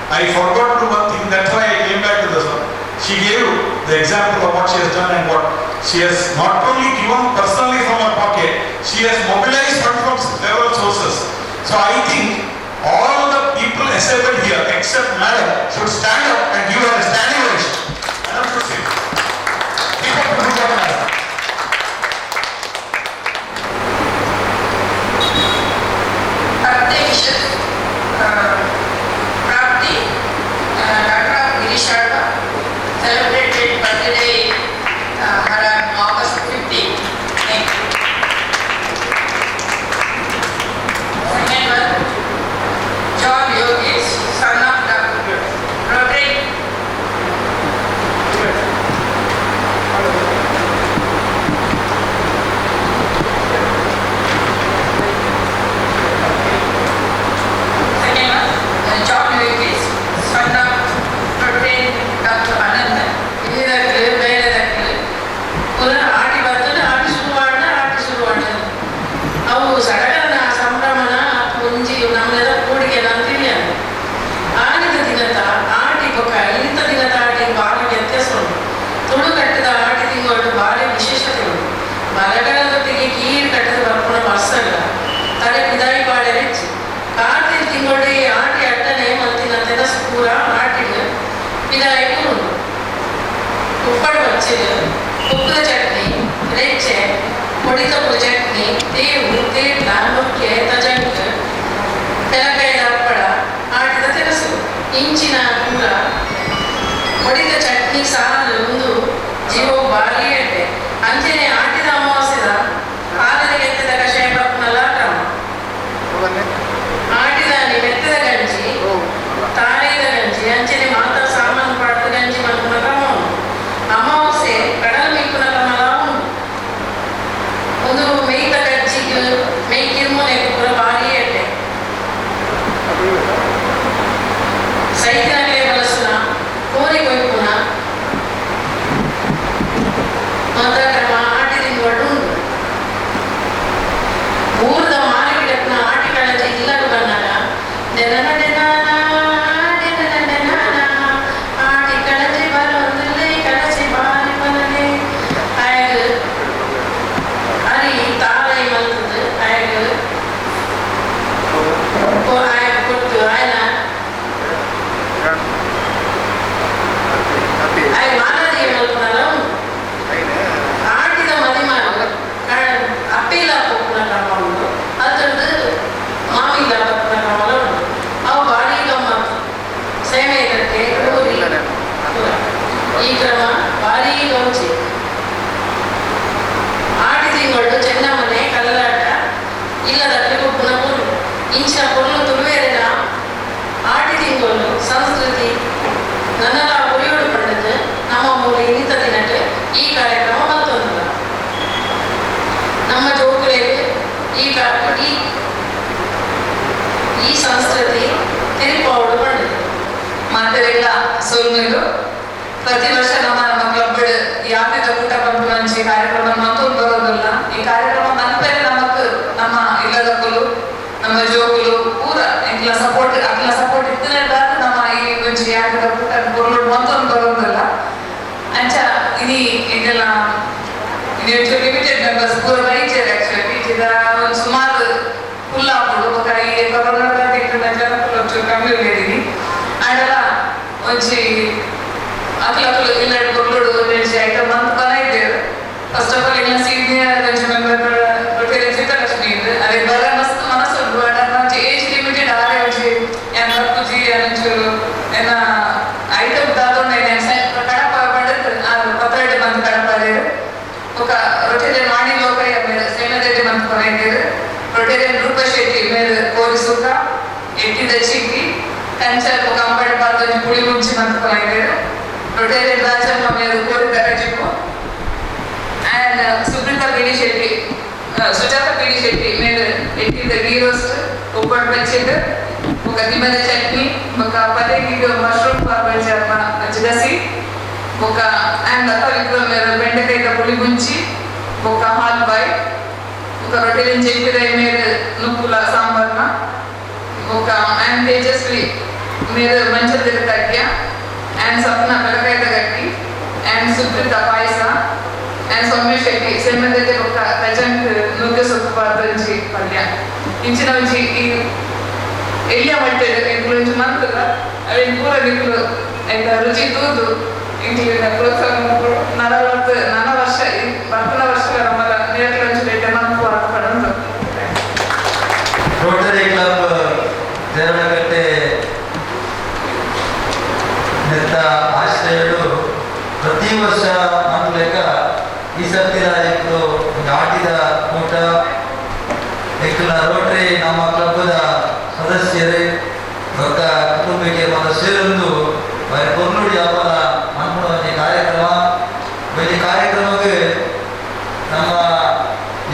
I forgot to do one thing. That's why I came back to this one. She gave the example of what she has done and what she has not only given personally from her pocket, she has mobilized funds from several sources. So I think all the people assembled here, except madam, should stand up and give her a standing ovation. Madam should say. Keep up the good job, madam. Celebrated birthday her on August 15th. Thank you. Second one, John Yogesh, son of Dr. Rotary. Second one, John Yogesh, son of Rotary Dr. Anand. ಅವು ಸಡಗರ ಸಂಭ್ರಮನ ಮುಂಜಿ ನಮ್ಮೆಲ್ಲ ಕೂಡಿಗೆ ನಾನು ತಿಳಿಯಲ್ಲ ಆಡಿದ ದಿನದ ಆಟಿ ಪಕ್ಕ ಇಂಥ ದಿನದ ಆಟಿ ಭಾರಿ ವ್ಯತ್ಯಾಸ ಉಂಟು ತುಳು ಕಟ್ಟಿದ ಆಟಿ ತಿಂಗಳು ಭಾರಿ ವಿಶೇಷತೆ ಉಂಟು ಬರಗಾಲದೊಟ್ಟಿಗೆ ಕೀರು ಕಟ್ಟಿದ ಬರ್ಪುಣ ಬರ್ಸಲ್ಲ ತಲೆ ಬಿದಾಯಿ ಬಾಳೆ ಹೆಚ್ಚು ಕಾರ್ತಿಕ ತಿಂಗಳು ಆಟಿ ಅಟ್ಟನೆ ಮತ್ತಿನ ತೆಲಸು ಪೂರ ಆಟಿನ ಬಿದಾಯಿ ಉಂಟು ಉಪ್ಪಡು ಬಚ್ಚಿದ ಉಪ್ಪದ ಚಟ್ನಿ ರೆಚ್ಚೆ పొడితపు చట్నీ తేవు తేట్ల నొక్కే తజంక్ తెలకాయ అప్పడ ఆటిದ తెలుసు ಇಂಚಿನ ಕೂರ పొడిత ಚಟ್ನಿ ಸಾರು ಒಂದು ಜೀವ ಬಾರಿ ಎಡ್ಡೆ ಅಂಚೆನೆ ಆಟಿದ ಅಮಾವಾಸ್ಯದ ಹಾಲಿಗೆ ಎತ್ತದ ಕಷಾಯ ಬಪ್ಪನಲ್ಲ ಕ್ರಮ ಆಟಿದ ಮೆತ್ತದ ಗಂಜಿ ತಾಳೆದ ಗಂಜಿ ಅಂಚೆನೆ ಮಾತ್ರ ಸಾಮಾನು ಪಡೆದ ಗಂಜಿ ಮಲ್ಪನ ಕ್ರಮ ಅಮಾವಾಸ್ಯೆ ಕಡಲ ಮೀಪುನ ಕ್ರಮ ಒಂದು ಮೇಯ್ತ ಗಜ್ಜಿಗೆ ಮೇಯ್ಕಿರ್ಮೋನೆಗೆ ಪುರ ಭಾರಿ ಎಡ್ಡೆ ಸೈತಿನಲ್ಲೇ ಬಳಸುನ ಕೋರಿ ಕೊಯ್ಪುನ ಮಾತ್ರ ಕ್ರಮ ಆಟಿದ ನನ್ನೆಲ್ಲ ಉರಿಯೋಡು ಪಂಡದ್ದು ನಮ್ಮ ಮೂಲೆ ಇನ್ನಿತ ದಿನಕ್ಕೆ ಈ ಕಾರ್ಯಕ್ರಮ ಮತ್ತೊಂದು ನಮ್ಮ ಜೋಗುಲೆಗೆ ಈ ಸಂಸ್ಕೃತಿ ತಿರುಪಾವಡು ಪಂಡದ್ದು ಮಾತೆಲ್ಲ ಸೋಲ್ಮೇಲು ಪ್ರತಿ ವರ್ಷ ನಮ್ಮ ಕ್ಲಬ್ ಯಾವ್ದು ಊಟ ಬಂದು ಮಂచి ಕಾರ್ಯಕ್ರಮ ಮತ್ತೊಂದು ಬರೋದಿಲ್ಲ. ಈ ಕಾರ್ಯಕ್ರಮ ಬಂದ್ಮೇಲೆ ನಮ್ಮ ಇಲ್ಲದಕ್ಕೂ ನಮ್ಮ ಜೋಗುಲು ಪೂರ ಅಕ್ಲ ಸಪೋರ್ಟ್ ಇರ್ತದೆ ನಮ್ಮ ಈ ಮಂచి ಯಾವ್ದು ಊಟ ಬರೋದು ಮತ್ತೊಂದು ಬರೋದಿಲ್ಲ ಅಂಚ ಇದೆಲ್ಲ ಲಿಮಿಟೆಡ್ ಮೆಂಬರ್ಸ್ ಪೂರ ಬೈಚೇರಿ ಆಕ್ಚುಲಿ ಈಗ ಒಂದು ಸುಮಾರು ಫುಲ್ ಆಗ್ಬೋದು ಈ ಕೊರೋನಾ ಜನ ಫುಲ್ ಕಮ್ಮಿ ಹೋಗಿದ್ದೀನಿ ಆಡಲ್ಲ ಒಂಚಿ ಅಕ್ಲಕ್ಕಲು ಇಲ್ಲ ಕೊಲ್ಲೋಡು ಒಂಚಿ ಐಟಮ್ ಅಂತ ಬಂದಿದ್ದೇವೆ. ಫಸ್ಟ್ ಆಫ್ ಆಲ್ ಇಲ್ಲ ಸೀನಿಯರ್ ಮೆಂಬರ್ ಚಿತ್ರಲಕ್ಷ್ಮಿ ಇದೆ ಅದೇ ಬರ ಮಸ್ತ್ ಮನಸ್ಸು ಮಂచి ಏಜ್ ಲಿಮಿಟೆಡ್ ಆರೆ ಒಂಚಿ ಏನ್ ಬರ್ಪುಜಿ ಅಂಚೂರು ಏನ ಐಟಮ್ ದಾದೊಂಡು ಕಡಪ ಪಡೆದು ಪತ್ತೆರಡು ಮಂದಿ ಕಡಪ ఒక రొటేరియన్ వాణి లోకయ్య మీద సేమరెడ్డి మంత్రులు రొటేరియన్ రూపశెట్టి మీద కోరి సుఖ ఎట్టి దచ్చికి కంచర్ ఒక అంబడి పాత్ర పుడి ముంచి మంత్రులు రొటేరియన్ రాజమ్మ మీద కోరి దరజిపు అండ్ సుబ్రిత పిడి శెట్టి సుజాత పిడి శెట్టి మీద ఎట్టి గీ రోస్ట్ ఉప్పటి పచ్చిట్ ఒక నిమ్మద చట్నీ ఒక 10 కిలో మష్రూమ్ పాపడ్ చర్మ మంచిదసి ఒక అండ్ విక్రమ్ మీద బెండకాయ పులి గుంచి ఒక హాల్వాయ్ ఒక రొట్టెలను చెప్పిన మీద నువ్వుల సాంబార్న ఒక అండ్ తేజస్వి మీద మంచిగా తిరగట్య అండ్ సప్న పిల్లకాయ గట్టి అండ్ సుప్రీత పాయస అండ్ సౌమ్య శెట్టి సెమ్మ దగ్గర ఒక ప్రజెంట్ నూనె సొప్పు పాత్రించి పల్య ఇంచిన నుంచి ఈ ఎల్లి మట్టాడు ఇంట్లో నుంచి మంత్రులు అవి పూర దిక్కులు అయితే రుచి తూదు ఇంటికి ಪ್ರೋತ್ಸಾಹ ನನ್ನ ವರ್ಷ ಬರ್ತನ ವರ್ಷಗಳ ನಮ್ಮಲ್ಲ ನೇರಕ್ಕೆ ನಮಗೂ ಪಡೆದು ರೋಟರಿ ಕ್ಲಬ್ ದೇವನಕಟ್ಟೆ ನೆತ್ತ ಆಶ್ರಯಗಳು ಪ್ರತಿ ವರ್ಷ ಮಾಡಲೇಕ ಈ ಸರ್ತಿದ ಇತ್ತು ಆಟಿದ ಊಟ ಇಕ್ಕನ ರೋಟರಿ ನಮ್ಮ ಕ್ಲಬ್ದ ಸದಸ್ಯರೇ ಒಕ್ಕ ಕುಟುಂಬಕ್ಕೆ ಸೇರೊಂದು ಕೊರ್ನುಡಿ ಹಬ್ಬದ ಅನ್ಕೊಳ್ಳೋ ಕಾರ್ಯಕ್ರಮ ಈ ಕಾರ್ಯಕ್ರಮಕ್ಕೆ ನಮ್ಮ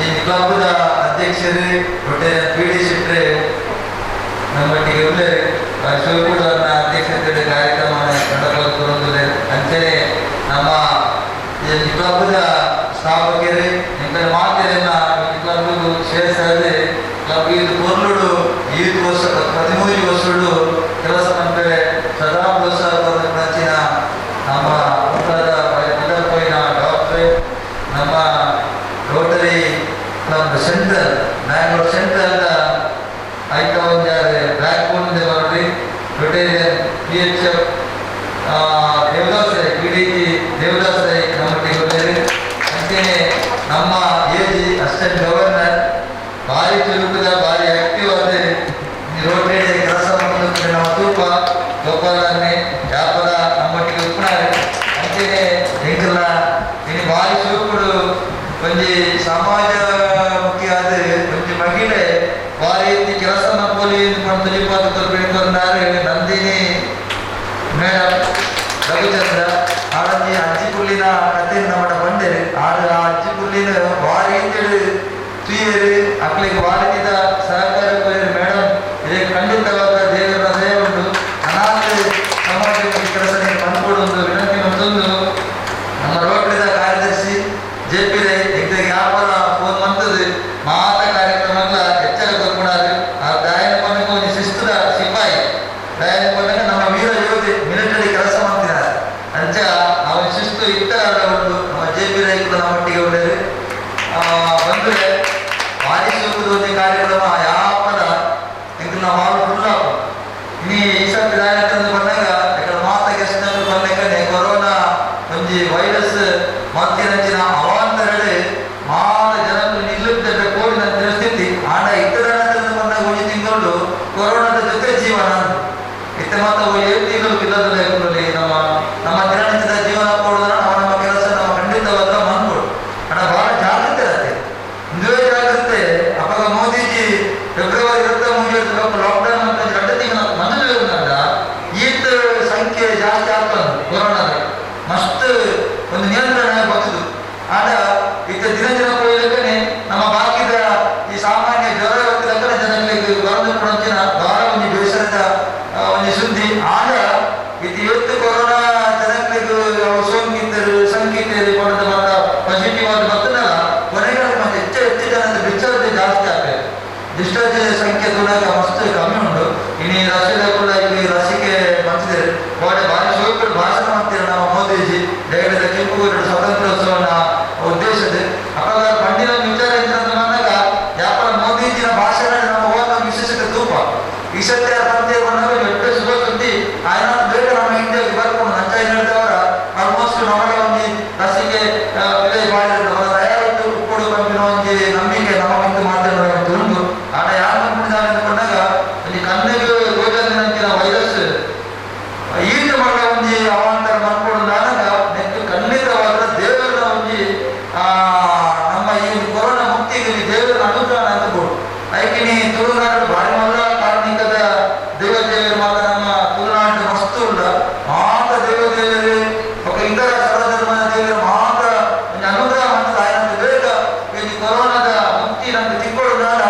ಈ ಕ್ಲಬ್ದ ಅಧ್ಯಕ್ಷರು ರೊಟೇರಿಯನ್ ಪಿ.ಡಿ. ಶೆಟ್ರೆ ನಮ್ಮೊಟ್ಟಿಗೆ ಒಳ್ಳೆ ಶಿವಕೂಡವರನ್ನ ಅಧ್ಯಕ್ಷತೆ ಕಾರ್ಯಕ್ರಮ ನಡೆದುಕೊಳ್ಳುತ್ತದೆ ಅಂತೆಯೇ ನಮ್ಮ ಈ ಕ್ಲಬ್ದ ಸ್ಥಾಪಕರು ಇಂಥ ಮಾತೆಲ್ಲ ಈ ಕ್ಲಬ್ಗೂ ಸೇರಿಸದೆ ಕ್ಲಬ್ ಇದು ಕೊರ್ನುಡು 13 ವರ್ಷಗಳು ಕೆಲಸ ಮಾಡ್ತಾರೆ ಸದಾ ಪ್ರೋತ್ಸಾಹ ನಚ್ಚಿನ ನಮ್ಮ ಉತ್ತರದ ಪೋಯಿನ ಡಾಕ್ಟ್ರೆ ನಮ್ಮ Rotary club central Bangalore central ಐತ ಒಂದಾರೆ ಬ್ಯಾಕ್ ಬೋನ್ ಬರೋರಿ ರೊಟೇರಿಯನ್ PHF ದೇವದಾಸರೈ PDG ದೇವದಾಸರೈ ನಮ್ಮೊಟ್ಟಿಗೆ ಬಂದಿದೆ ಅಂತೆಯೇ ನಮ್ಮ AG ಅಸಿಸ್ಟೆಂಟ್ ಗವರ್ನರ್ ಭಾರಿ ಚುರುಕುದ ಭಾರಿ ಆಕ್ಟಿವ್ ಆದ್ರೆ ರೋಟರಿ ಕೆಲಸ ಮಾಡೋದಕ್ಕೆ ನಮ್ಮ ತೂಪ ಗೋಪಾಲನೆ ವ್ಯಾಪಾರ ನಮ್ಮೊಟ್ಟಿಗೆ ಉಪ್ಪುಣಾರೆ ಅಂತೆಯೇ ಹೆಂಗಲ್ಲ ಇನ್ನು ಭಾರಿ ಚುರುಕುಡು ಒಂಜಿ ಸಮಾಜಮುಖಿ ಆದ್ರೆ ಒಂಜಿ ಮಹಿಳೆ ಭಾರಿ ಕೆಲಸ ನಪ್ಪಲಿ ಬೆಳಿತಾರೆ ನಂದಿನಿ ಮೇಡಮ್ ರವಿಚಂದ್ರ ಆಡಂಜಿ ಅಜ್ಜಿ ಪುಲ್ಲಿನ ಕತೆ ನಮ್ಮ ಬಂದೇರಿ ಆಡ ಆ ಅಜ್ಜಿ ಪುಲ್ಲಿನ ಭಾರಿ ಅಂತೇಳಿ ತುಯ್ಯರಿ ಅಕ್ಲಿಗೆ ಭಾರತದ ಸಹಕಾರ ಮೇಡಮ್ ಇದಕ್ಕೆ ಖಂಡಿತವಾದ ದೇವರ ದಯ ಉಂಟು ಅನಾಥ ಸಮಾಜಕ್ಕೆ ಕೆಲಸ ಬಂದ್ಕೊಡೊಂದು ವಿನಂತಿ ಮತ್ತೊಂದು ನಮ್ಮ ರೋಟರಿದ ಕಾರ್ಯದರ್ಶಿ JP ರೈ ಇದಕ್ಕೆ ವ್ಯಾಪಾರ ಫೋನ್ ಮಂತದ್ದು ಮಾತ ಕಾರ್ಯಕ್ರಮಗಳ ಎಚ್ಚರ ಕೊಡ್ಕೊಡಾರು ಆ ದಾಯನ ಪನ್ನಕ್ಕೆ ಒಂದು ಶಿಸ್ತುದ ಸಿಪಾಯಿ ದಾಯನ ಪನ್ನಕ್ಕೆ ನಮ್ಮ ವೀರ ಯೋಧಿ ಮಿಲಿಟರಿ ಕೆಲಸ ಮಾಡ್ತಿದ್ದಾರೆ ಅಂಚ ಅವನ ಶಿಸ್ತು ಇತ್ತರ ಉಂಟು ನಮ್ಮ JP ರೈ ಕೂಡ ನಮ್ಮೊಟ್ಟಿಗೆ ಉಂಟರು ಬಂದರೆ ಭಾರಿ ಸೂಕ್ತದ ಕಾರ್ಯಕ್ರಮ ಯಾಪದ ಇಂದು ನಾವು ಹಾಲು ಫುಲ್ ಹಾಕು ಇನ್ನು ಈ ಸರ್ತಿ ದಾಯಕಂದು ಬಂದಾಗ ಯಾಕಂದ್ರೆ ಮಾತ ಗೆಸ್ಟ್ ಬಂದಾಗ ಕೊರೋನಾ ಒಂಜಿ ವೈರಸ್ ಮತ್ತಿನ ಅವಾಂತರಡೆ ಮಾದ ಜನರು ನಿಲ್ಲುತ್ತದೆ ಕೋಡಿನ ಸ್ಥಿತಿ ಆಂಡ ಇತರ ಬಂದಾಗ ಒಂದು ತಿಂಗಳು ಕೊರೋನಾದ ಜೊತೆ ಜೀವನ ಇತ್ತ ಮಾತ್ರ 7 ತಿಂಗಳು ಇಲ್ಲದಲ್ಲ ನಮ್ಮ ದಿನನಿತ್ಯದ ಜೀವನ ಕೊಡೋದ್ರ ನಮ್ಮ ಕೆಲಸ ನಮ್ಮ ಖಂಡಿತವಾದ ಮಾಡ್ಕೊಡು ಅಣ್ಣ ಬಹಳ ಜಾಗ್ರತೆ ಇರತ್ತೆ ಇಂದುವೇ ಜಾಗ್ರತೆ ಅವಾಗ ಮೋದಿಜಿ ಫೆಬ್ರವರಿ 23 ಲಾಕ್ಡೌನ್ ಅಂತ 2 ತಿಂಗಳ ಮೊದಲು ಈತ ಸಂಖ್ಯೆ ಜಾಸ್ತಿ ಆಗ್ತದೆ ಗೋಡೆ ಭಾರಿ ಶೋಕರು ಭಾಷಣ ಮಾಡ್ತೀರಿ ನಮ್ಮ ಮೋದಿಜಿ ದೇಶದ ಕೆಂಪುಗೂರಿನ ಸ್ವಾತಂತ್ರ್ಯೋತ್ಸವನ ಉದ್ದೇಶದ ಅವಾಗ ಪಂಡಿನ ವಿಚಾರ ಅಂತ ಬಂದಾಗ ಯಾಪಲ ಮೋದಿಜಿನ ಭಾಷಣ ನಮ್ಮ ಹೋದ ವಿಶೇಷತೆ ತೂಪ ಈ ಸತ್ಯ ಪಂಥೆ ಬಂದಾಗ ಎಷ್ಟೇ ಶುಭ ಸುದ್ದಿ ಆಯ್ನ ಬೇಗ ನಮ್ಮ ಇಂಡಿಯಾಗೆ ಬರ್ಕೊಂಡು ನಂಚ ಹೇಳಿದವರ ಆಲ್ಮೋಸ್ಟ್ ನಮ್ಮಗಳ ಒಂದು ಲಸಿಕೆ ವಿಲೇಜ್ ಮಾಡಿದ್ರು ಅವರ ತಯಾರಿಟ್ಟು ಉಟ್ಕೊಡು ಬಂದಿನ ಒಂದು ನಂಬಿಕೆ ನಮ್ಮ ಬಂದು ಮಾತಾಡೋದು ಉಂಟು ಆಡ ಯಾರು ಬಂದಿದ್ದಾರೆ ಅಂದ್ಕೊಂಡಾಗ ಇಲ್ಲಿ ಕಣ್ಣಿಗೆ ಗೋಚರ ವೈರಸ್ ಈಜು ಮಾಡೋ ಒಂದು ಅವಾಂತರ ಮಾಡ್ಕೊಂಡು ನಾನಾಗ ನೆಟ್ಟು ಖಂಡಿತವಾದ ದೇವರ ಒಂದು ನಮ್ಮ ಈ ಕೊರೋನಾ ಮುಕ್ತಿಗೆ ದೇವರ ಅನುದಾನ ಅಂತ ಕೊಡು ಐಕಿನಿ ತುಳುನಾಡು ಭಾರಿ ಮಲ್ಲ ಕಾರ್ಮಿಕದ ದೇವದೇವರು ಮಾತ್ರ ನಮ್ಮ ತುಳುನಾಡು ಮಸ್ತು ಉಂಡ ಮಾತ್ರ ದೇವದೇವರು ಇತರ ಸರ್ವಧರ್ಮದ ದೇವರು ಮಾತ್ರ ಒಂದು ಅನುಗ್ರಹ ಮಾಡ್ತಾ ನಮ್ಗೆ ಬೇಗ ಈ ಕೊರೋನಾದ ಮುಕ್ತಿ ನಮ್ಗೆ ತಿಕ್ಕೊಳ್ಳೋದಾದ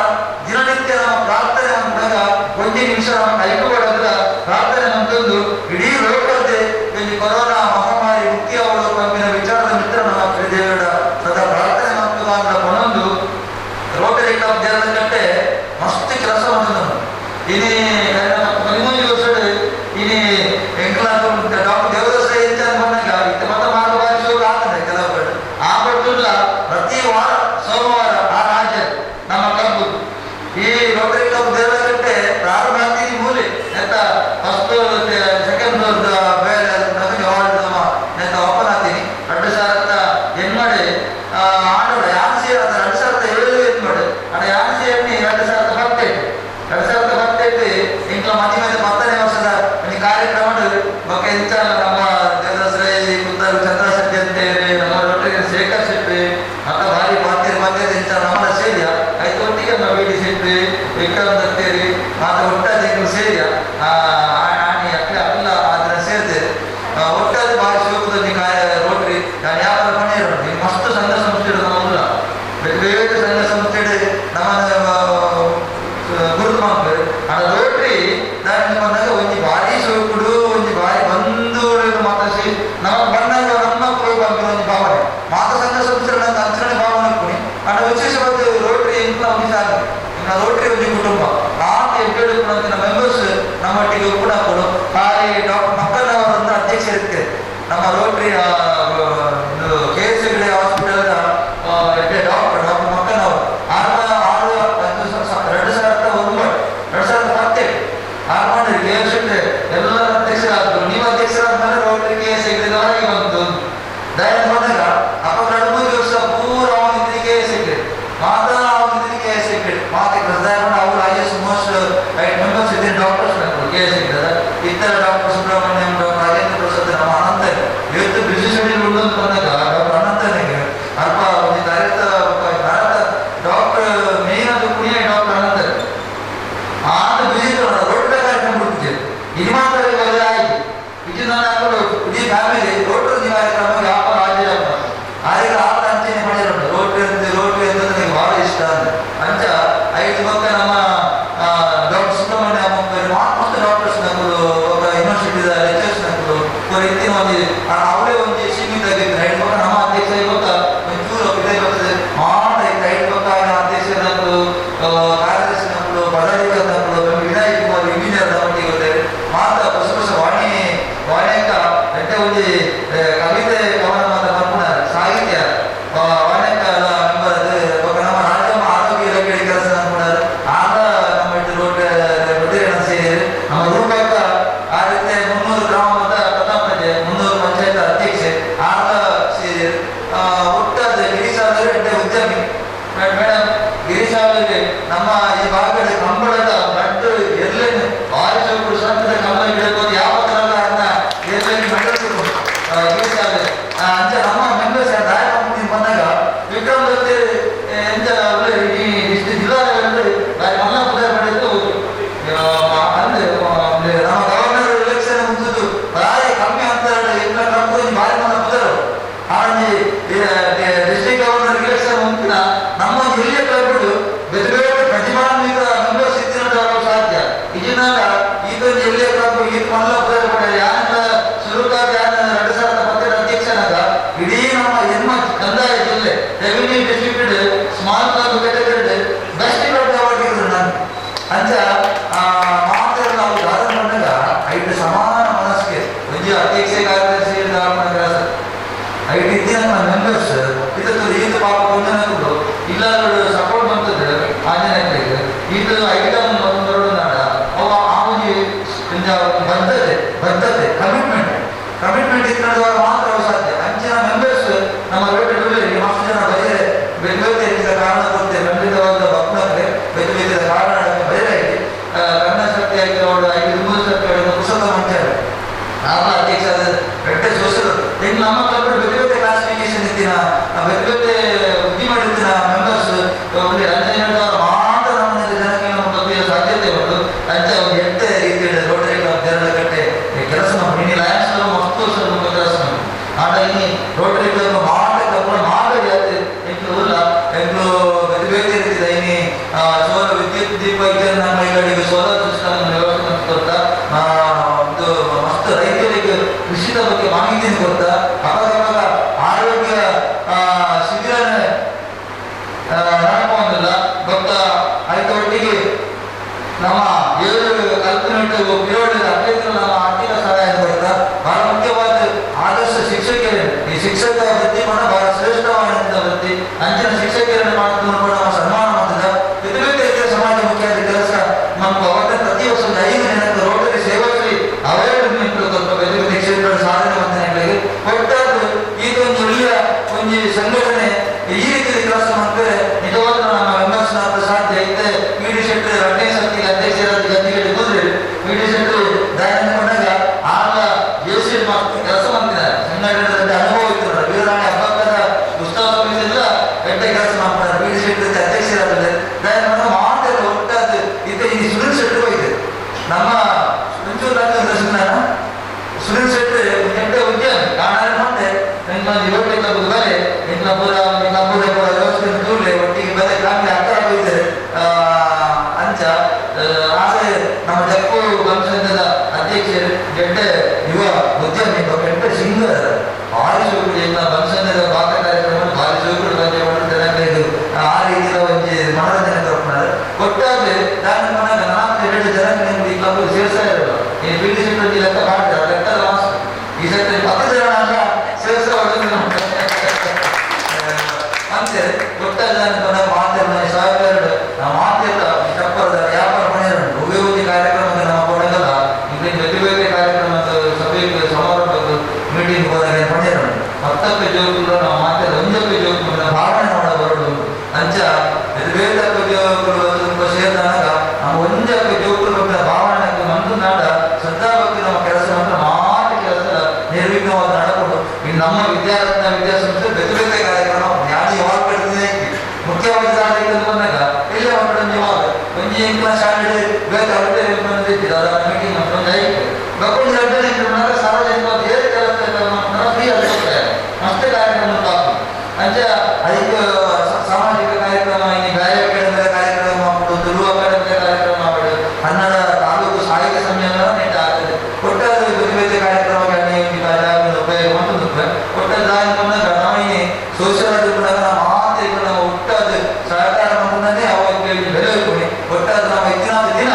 ದಿನನಿತ್ಯ ನಮ್ಮ ಪ್ರಾರ್ಥನೆ ಅಂದಾಗ ಒಂದು ನಿಮಿಷ ನಮ್ಮ ಕೈಗೊಳ್ಳೋದ್ರ ಪ್ರಾರ್ಥನೆ ನಮ್ದೊಂದು ಇಡೀ ಲೋಕದ್ದೇ ಈ ಕೊರೋನಾ ಮಹಾಮಾರಿ ಮುಕ್ತಿ ಅವಲೋಕನ ವಿಚಾರದ ಮಿತ್ರ ನಮ್ಮ ದೇವರ ಸದಾ ಪ್ರಾರ್ಥನೆ ಮಾಡ್ತದ ಕೊನೊಂದು ರೋಟರಿ ಕ್ಲಬ್ ಜನರ ಕಟ್ಟೆ ಮಸ್ತ್ ಕೆಲಸ ಮಾಡಿದ್ರು ಇನಿ 13 ವರ್ಷ ಇನಿ ಡಾಕ್ಟರ್ ದೇವದಾಸ ಅಂತ ಬಂದಾಗ ಇತ್ತು ಮತ್ತೆ ಮಾರ್ಗವಾಗಿ ಶುರು ಆಗ್ತದೆ ಕೆಲವು ಆ ಪಟ್ಟುಲ್ಲ ಪ್ರತಿ ವಾರ ಸೋಮವಾರ ಆ ರಾಜ್ಯ ನಮ್ಮ ಕ್ಲಬ್ ಈ ರೋಟರಿ ಕ್ಲಬ್ ದೇವರ ಕಟ್ಟೆ ಪ್ರಾರಂಭ ಆಗ್ತೀನಿ ಮೂಲೆ ಎಂತ ಫಸ್ಟ್ ಸೆಕೆಂಡ್ ಬೇರೆ ನಮಗೆ ವಾರ್ಡ್ ನಮ್ಮ ಎಂತ ಓಪನ್ ಆಗ್ತೀನಿ 2000 ಏನ್ ಮಾಡಿ ಆಡೋಣ ಯಾರು ಸೇರ 2007 ಏನ್ ಮಾಡಿ ಅಣ್ಣ ಯಾರು ಸೇರಿ 2017 ಇಂట్లో ಮಧ್ಯ ಮಧ್ಯ 10ನೇ ವರ್ಷದ ಒಂದು ಕಾರ್ಯಕ್ರಮ ಬಗ್ಗೆ ಇಂತ ನಮ್ಮ ದೇವದಾಸರೇ ಕುಂದರು ಚಂದ್ರ ಶೆಟ್ಟಿ ಅಂತೇಳಿ ನಮ್ಮ ರೋಟರಿ ಶೇಖರ್ ಶೆಟ್ಟಿ ಮತ್ತ ಭಾರಿ ಮಧ್ಯದ ಇಂತ ನಮ್ಮನ್ನ ಸೇರಿಯ ಆಯ್ತು ಒಟ್ಟಿಗೆ ನಮ್ಮ ಬೇಡಿ ಶೆಟ್ಟಿ ವಿಕ್ರಮ್ ದತ್ತೇರಿ ಮಾತ್ರ ಒಟ್ಟಾದ ಸೇರಿಯ ಆಣಿ ಅಕ್ಕ ಅಲ್ಲ ಅದನ್ನ ಸೇರಿದೆ ಒಟ್ಟಾದ ಭಾರಿ ಶೋಕದಲ್ಲಿ ರೋಟರಿ ನಾನು ಯಾವ ಮನೆ ಇರೋದು ಮಸ್ತ್ ಸಂಘ ಸಂಸ್ಥೆ ನಮ್ಮಲ್ಲ ಬೇರೆ ಸಂಘ ಸಂಸ್ಥೆ ನಮ್ಮ ಗುರುತು ಮಾಡ್ತಾರೆ ಆ ರೋಟರಿ ನಾನು ಬಂದಾಗ ಒಂದು ಭಾರಿ ಶೋಕುಡು ಒಂದು ಭಾರಿ ಬಂಧು ಮಾತಾಡಿಸಿ ನಾವು ಬಂದಾಗ ನಮ್ಮ ಪ್ರೋಗ್ರಾಮ್ ಒಂದು ಭಾವನೆ ಮಾತ ಸಂಘ ಸಂಸ್ಥೆ ಅಂಚರಣೆ ಭಾವನೆ ಕೊಡಿ ಅಣ್ಣ ವಿಶೇಷವಾದ ರೋಟರಿ ಅಂತ ಒಂದು ಸಾಕು ಇನ್ನು ರೋಟರಿ ಒಂದು ಕುಟುಂಬ ನಾಲ್ಕು ಹೆಬ್ಬೆಳು ಕೂಡ ಮೆಂಬರ್ಸ್ ನಮ್ಮೊಟ್ಟಿಗೆ ಕೂಡ ಕೊಡು ಹಾಗೆ ಡಾಕ್ಟರ್ ಮಕ್ಕಳವರನ್ನ ಅಧ್ಯಕ್ಷ ಇರುತ್ತೆ ನಮ್ಮ rotary KS Hegde hospital doctor ಮಕ್ಕಳವರು 2017 ಆರ್ಕೊಂಡ್ರಿ KS ಹೆಗ್ಡೆ ಎಲ್ಲರ ಅಧ್ಯಕ್ಷರಾದ್ರು ನೀವು ಅಧ್ಯಕ್ಷರಾದ್ಮೇಲೆ ರೋಟರಿ KS ಹೆಗ್ಡೆ ಹೊರಗೆ ಬಂತು ದಯವಿಟ್ಟು ಬಂದಾಗ ಅಪ್ಪ 2-3 ವರ್ಷ ಪೂರ ಅವನಿದ್ದೀನಿ KS ಹೆಗ್ಡೆ ಮಾತ್ರ ಅವನಿದ್ದೀನಿ KS ಹೆಗ್ಡೆ ಮಾತೆ ದಯಕೊಂಡು ಅವರು IS ಮೋಸ್ಟ್ ಮೆಂಬರ್ಸ್ ಇದ್ದೀನಿ ಡಾಕ್ಟರ್ಸ್ KS ಹೆಗ್ಡೆ ಇತರ ಡಾಕ್ಟರ್ ಸುಬ್ರಹ್ಮಣ್ಯಂ ಡಾಕ್ಟರ್ ರಾಜೇಂದ್ರ ಪ್ರಸಾದ್ ನಮ್ಮ ಅನಂತ ಇವತ್ತು ಬಿಸಿ ಶೆಡ್ಯೂಲ್ ಉಂಟು ಬಂದಾಗ ಡಾಕ್ಟರ್ ಅನಂತನಿಗೆ ಅಲ್ಪ ಒಂದು ಭಾರತ ಡಾಕ್ಟರ್ ಮೇನ್ ಅದು ಕುಣಿಯ ಡಾಕ್ಟರ್ ಅನಂತ ಆದ ಬಿಸಿ ರೋಟರಿ ಕಾರ್ಯಕ್ರಮ ಬಿಡ್ತಿದ್ದೆ ಇದು ಮಾತ್ರ ಆಯ್ತು ಇದು ನಾನು ಹಾಕೊಂಡು ಇಡೀ ಫ್ಯಾಮಿಲಿ ರೋಟರಿ ಕಾರ್ಯಕ್ರಮ ಯಾವ ರಾಜ್ಯ ಆಗ ಆತ ಅಂಚನೆ ಮಾಡಿರೋದು ರೋಟರಿ ಅಂತ ನನಗೆ ಬಹಳ ಇಷ್ಟ ಅಂತ ಅಂಚ 5 ಮಕ್ಕಳ ನಮ್ಮ ಡಾಕ್ಟರ್ ಸುಬ್ರಹ್ಮಣ್ಯ ಮಸ್ತ್ ಡಾಕ್ಟರ್ಸ್ ನಕಲು ಯೂನಿವರ್ಸಿಟಿದ ಲೆಕ್ಚರ್ಸ್ ನಕಲು ರೀತಿ ಒಂದು ಅವರೇ ಒಂದು ಸೀಮಿತ ಆಗಿತ್ತು 5 ಮಕ್ಕಳ ನಮ್ಮ ಅಧ್ಯಕ್ಷ ಗೊತ್ತಾ ಒಂಚೂರು ಇದೇ ಬರ್ತದೆ ಮಾತ್ರ 5 ಮಕ್ಕಳ ಅಧ್ಯಕ್ಷ ನಕಲು ಕಾರ್ಯದರ್ಶಿ ನಕಲು ಪದಾಧಿಕಾರಿ ನಕಲು ವಿನಾಯಕ್ ಕುಮಾರ್ ಇಂಜಿನಿಯರ್ ನಮಗೆ ಗೊತ್ತೇವೆ ಮಾತ್ರ ಹೊಸ ವಾಣ್ಯಕ ಎಂತ ಒಂದು ಕವಿತೆ ಕವನ ಮಾತ್ರ ಬರ್ಕೊಂಡಾರೆ ಸಾಹಿತ್ಯ ವಾಣ್ಯಕ ಎಲ್ಲ ಮೆಂಬರ್ ನಮ್ಮ ರಾಜ್ಯ ಆರೋಗ್ಯ ಇಲಾಖೆ ಕೆಲಸ ಅನ್ಕೊಂಡಾರೆ ಆಗ ನಮ್ಮ ರೋಟರಿ ಸೇರಿ ನಮ್ಮ ರೂಪಕ ಆ ರೀತಿ 300 ಗ್ರಾಮ ಮತ ಪ್ರಥಮ 300 ಪಂಚಾಯತ್ ಅಧ್ಯಕ್ಷೆ ಆಗ ಸೇರಿ ಒಟ್ಟಾದ ಗಿರೀಶಾವರಿ ಉದ್ಯಮಿ ಮೇಡಮ್ ಗಿರೀಶಾವರಿಗೆ ನಮ್ಮ ಈ ಭಾಗದ ಕಂಬಳದ ಬಟ್ಟು ಎಲ್ಲೇನು ಭಾರಿ ಚೌಕರು ಸಂತದ ಕಂಬಳ ಗಿಡಬಹುದು ಯಾವ ತರಕಾರನ್ನ ಎಲ್ಲೇನು ಬೆಳೆಸಿದ್ರು ಗಿರೀಶಾವರಿ ಅಂಚ ನಮ್ಮ ಮೆಂಬರ್ಸ್ ರಾಯ ಕಂಪನಿ ಬಂದಾಗ ವಿಕ್ರಮ್ ದತ್ತೆ ಎಂತ ಇಷ್ಟು ಜಿಲ್ಲಾ ಲೆವೆಲ್ ಬಾರಿ ಮಲ್ಲ ಪುದರ್ ಮಾಡಿದ್ದು ಅಂದ್ರೆ ನಮ್ಮ ಗವರ್ನರ್ ಎಲೆಕ್ಷನ್ ಮುಂಚೆ ಭಾರಿ ಕಮ್ಮಿ ಅಂತ ಎಲ್ಲ ಕಂಪನಿ ಭಾರಿ ಮಲ್ಲ ಪುದರ್ ಹಾಗೆ ಡಿಸ್ಟ್ರಿಕ್ಟ್ ಗವರ್ನರ್ ಎಲೆಕ್ಷನ್ ಮುಂಚಿನ ನಮ್ಮ ಜಿಲ್ಲೆ ಕಲ್ಬಿಟ್ಟು ಬೇರೆ ಬೇರೆ ಪ್ರತಿಭಾನ್ವಿತ ಮೆಂಬರ್ಸ್ ಇದ್ದಿರೋದು ಸಾಧ್ಯ ಇದನ್ನಾಗ ಇದೊಂದು ಜಿಲ್ಲೆ ಕ್ಲಬ್ ಇದು ಮಲ್ಲ ಪುದರ್ ಪಡೆ ಯಾನ ಶುರುಕಾದ 2017 ಅಧ್ಯಕ್ಷನಾಗ ಇಡೀ ನಮ್ಮ ಕಂದಾಯ ಜಿಲ್ಲೆ revenue district small club category best club award ಇದ್ರು ನಾನು ಅಂಚ ಮಾತ್ರ ನಾವು ದಾದ ಬಂದಾಗ 5 ಸಮಾನ ಮನಸ್ಸಿಗೆ ಮಿನಿಟ್ ಪಿರಿಯಡ್ ಅಭ್ಯರ್ಥಿಗಳು ನಮ್ಮ ಆರ್ಥಿಕ ಸಹಾಯ ಬರ್ತಾ ಬಹಳ ಮುಖ್ಯವಾದ ಆದರ್ಶ ಶಿಕ್ಷಕರು ಈ ಶಿಕ್ಷಕ ವೃತ್ತಿ ಕೂಡ ಬಹಳ ಶ್ರೇಷ್ಠವಾದಂಥ ವೃತ್ತಿ ಅಂಚಿನ ಶಿಕ್ಷಕರನ್ನು ಮಾಡ್ಕೊಂಡು ಕೂಡ ನಮ್ಮ ಸನ್ಮಾನ ಮಾಡ್ತದ ಇದು ಬೇಕಾದ ಸಮಾಜ ಮುಖ್ಯವಾದ ಕೆಲಸ ನಮ್ಮ ಅವತ್ತ ಪ್ರತಿ ವರ್ಷ 5 ದಿನಕ್ಕೆ ರೋಟರಿ ಸೇವಾಶ್ರೀ ಅವೇರ್ಮೆಂಟ್ ಬೇರೆ ಕ್ಷೇತ್ರದ ಸಾಧನೆ ವಂದನೆಗಳಿಗೆ ಒಟ್ಟಾದ ಇದೊಂದು ಒಳ್ಳೆಯ ಒಂದು ಸಂಘಟನೆ ಈ ರೀತಿ ಕೆಲಸ ಮಾಡಿದ್ರೆ ನಿಜವಾದ ನಮ್ಮ ವಿಮರ್ಶನಾರ್ಥ ಸಾಧ್ಯ ಇದೆ. ವಿ.ಡಿ. ಶೆಟ್ಟಿ ರಡ್ನೇ ಸಮಿತಿಗೆ ಅಧ್ಯಕ್ಷರಾದ ಗದ್ದಿಗೆ ಹೋದ್ರೆ ವಿ.ಡಿ. ಶೆಟ್ಟಿ ದಯಾನಂದ ಕೊಂಡಾಗ ಆಗ ಜೆ.ಸಿ. ಕೆಲಸ ಮಾಡ್ತಿದ್ದಾರೆ ಸಂಘಟನೆ ಅನುಭವ ಇತ್ತು ವೀರರಾಣಿ ಹಬ್ಬಕ್ಕದ ಉತ್ಸವ ಸಮಿತಿಯಿಂದ ಗಂಟೆ ಕೆಲಸ ಮಾಡ್ತಾರೆ. ವಿ.ಡಿ. ಶೆಟ್ಟಿ ಅಧ್ಯಕ್ಷರಾದರೆ ದಯಾನಂದ ಮಾತೆಲ್ಲ ಒಟ್ಟಾದ ಇದೆ. ಈ ಸುನಿಲ್ ಶೆಟ್ಟಿ ಹೋಗಿದೆ ನಮ್ಮ ಸುನಿಲ್ ಶೆಟ್ಟಿ ಗಂಟೆ ಉದ್ಯಮಿ ಕಾರಣ ಮತ್ತೆ ನಿಮ್ಮ ಇವತ್ತಿನ ಬೆಲೆ ಇನ್ನೊಬ್ಬರ ವ್ಯವಸ್ಥೆ ದೂರಲೆ ಒಟ್ಟಿಗೆ ಬೆಲೆ ಕಾಮಿ ಆಗ್ತಾ ಹೋಗಿದ್ದಾರೆ ಅಂಚ ಆದರೆ ನಮ್ಮ ಜಪ್ಪು ವಂಶದ ಅಧ್ಯಕ್ಷರು ಗೆಡ್ಡ ಯುವ ಉದ್ಯಮಿ ಗೆಡ್ಡ ಸಿಂಗರ್ ಭಾರಿ ಸೋಕುಡು ಎಲ್ಲ ವಂಶದ ಭಾಗ ಕಾರ್ಯಕ್ರಮ ಭಾರಿ ಸೋಕುಡು ಬಂದೆ ಜನಗಳಿಗೆ ಆ ರೀತಿಯ ಒಂದು ಮನೋರಂಜನೆ ಕೊಡ್ತಾರೆ. ಒಟ್ಟಾರೆ ನಾನು ಮನಾಗ 4 ಜನಕ್ಕೆ ನಿಮ್ಗೆ ಈ ಕ್ಲಬ್ ಸೇರ್ಸ್ತಾ ಇರಲ್ಲ ಈ ವಿ.ಡಿ. ಶೆಟ್ಟಿ ಲೆಕ್ಕ ಮಾಡ್ತಾರೆ ಲೆಕ್ಕದ ಮಾಸ ಈ ಸತಿ 10 ಜನ ಅಂತ ಸೇರ್ಸ ಅಂತೆ ಒಟ್ಟಾರೆ ನಾನು ಮಾತೆಲ್ಲ ಸಾವಿರ ಮಾತೆಲ್ಲ ಚಪ್ಪರದ ವ್ಯಾಪಾರ ಪಡೆಯೋಣ ಉಪಯೋಗಿ ಕಾರ್ಯಕ್ರಮಕ್ಕೆ ನಮ್ಮ ಕೊಡಗಲ್ಲ ಇಂಗ್ಲಿಷ್ ಬೇರೆ ಕಾರ್ಯಕ್ರಮದ ಸಭೆಗೆ ಸಮಾರಂಭದ ಮೀಟಿಂಗ್ ಹೋದಾಗ ಪಡೆಯೋಣ ಮತ್ತೊಬ್ಬ ಜೋಗುಗಳು ನಾವು ಮಾತೆಲ್ಲ ಒಂದೊಬ್ಬ ಜೋಗುಗಳ ಭಾವನೆ ಮಾಡ ಬರೋದು ಅಂಚ ಬೇರೆ ಜೋಗುಗಳು ಸೇರಿದಾಗ ನಾವು ಒಂದೊಬ್ಬ ಜೋಗುಗಳ ಭಾವನೆ ಮಂದು ನಾಡ ಶ್ರದ್ಧಾಭಕ್ತಿ ನಮ್ಮ ಕೆಲಸ ಮಾತ್ರ ಮಾತ್ರ ಕೆಲಸ ನಿರ್ವಿಘ್ನವಾದ ನಡಕೊಂಡು ಇನ್ನು ನಮ್ಮ ವಿದ್ಯಾಸಂಸ್ಥೆ ಬೇರೆ ಕಾರ್ಯಕ್ರಮ ಯಾವಾಗ ಕಟ್ಟಿದೆ ಮುಖ್ಯವಾದ ಬಂದಾಗ ಎಲ್ಲ ಮಕ್ಕಳನ್ನು ಇವಾಗ ಒಂದು ಎಂಟು ಶಾಲೆ ಬೇಕಾಗುತ್ತೆ ಮೀಟಿಂಗ್ ಮತ್ತೊಂದು ಆಯ್ತು ಮಕ್ಕಳು ಸಾರ್ವಜನಿಕ ಬೇರೆ ಕೆಲಸ ಫ್ರೀ ಆಗ್ತಾರೆ ಅಷ್ಟೇ ಕಾರ್ಯಕ್ರಮ ಅಂಚೆ ಅದಕ್ಕೆ ಸಾಮಾಜಿಕ ಕಾರ್ಯಕ್ರಮ ಇನ್ನು ಬೇರೆ ಅಕಾಡೆಮಿಯ ಕಾರ್ಯಕ್ರಮ ಮಾಡ್ಬಿಟ್ಟು ತುಳು ಅಕಾಡೆಮಿಯ ಕಾರ್ಯಕ್ರಮ ಮಾಡ್ಬಿಟ್ಟು ಕನ್ನಡ ತಾಲೂಕು ಸಾಹಿತ್ಯ ಸಮ್ಮೇಳನ ನೆಟ್ಟು ಆಗ್ತದೆ ಒಟ್ಟಾರೆ ಬೇರೆ ಕಾರ್ಯಕ್ರಮಗಳನ್ನ ಉಪಯೋಗ ಮತ್ತೊಂದು ಒಟ್ಟಾರೆ ಬಂದಾಗ ನಾವಿನಿ ಸೋಷಿಯಲ್ ಮಾತೆಗಳು ನಾವು ಒಟ್ಟಾದ ಸಹಕಾರ ಮಕ್ಕಳನ್ನೇ ಅವಾಗ ಬೆಲೆ ಹೋಗಿ ಒಟ್ಟಾದ ನಾವು ಇತ್ತಿನಾದ ದಿನ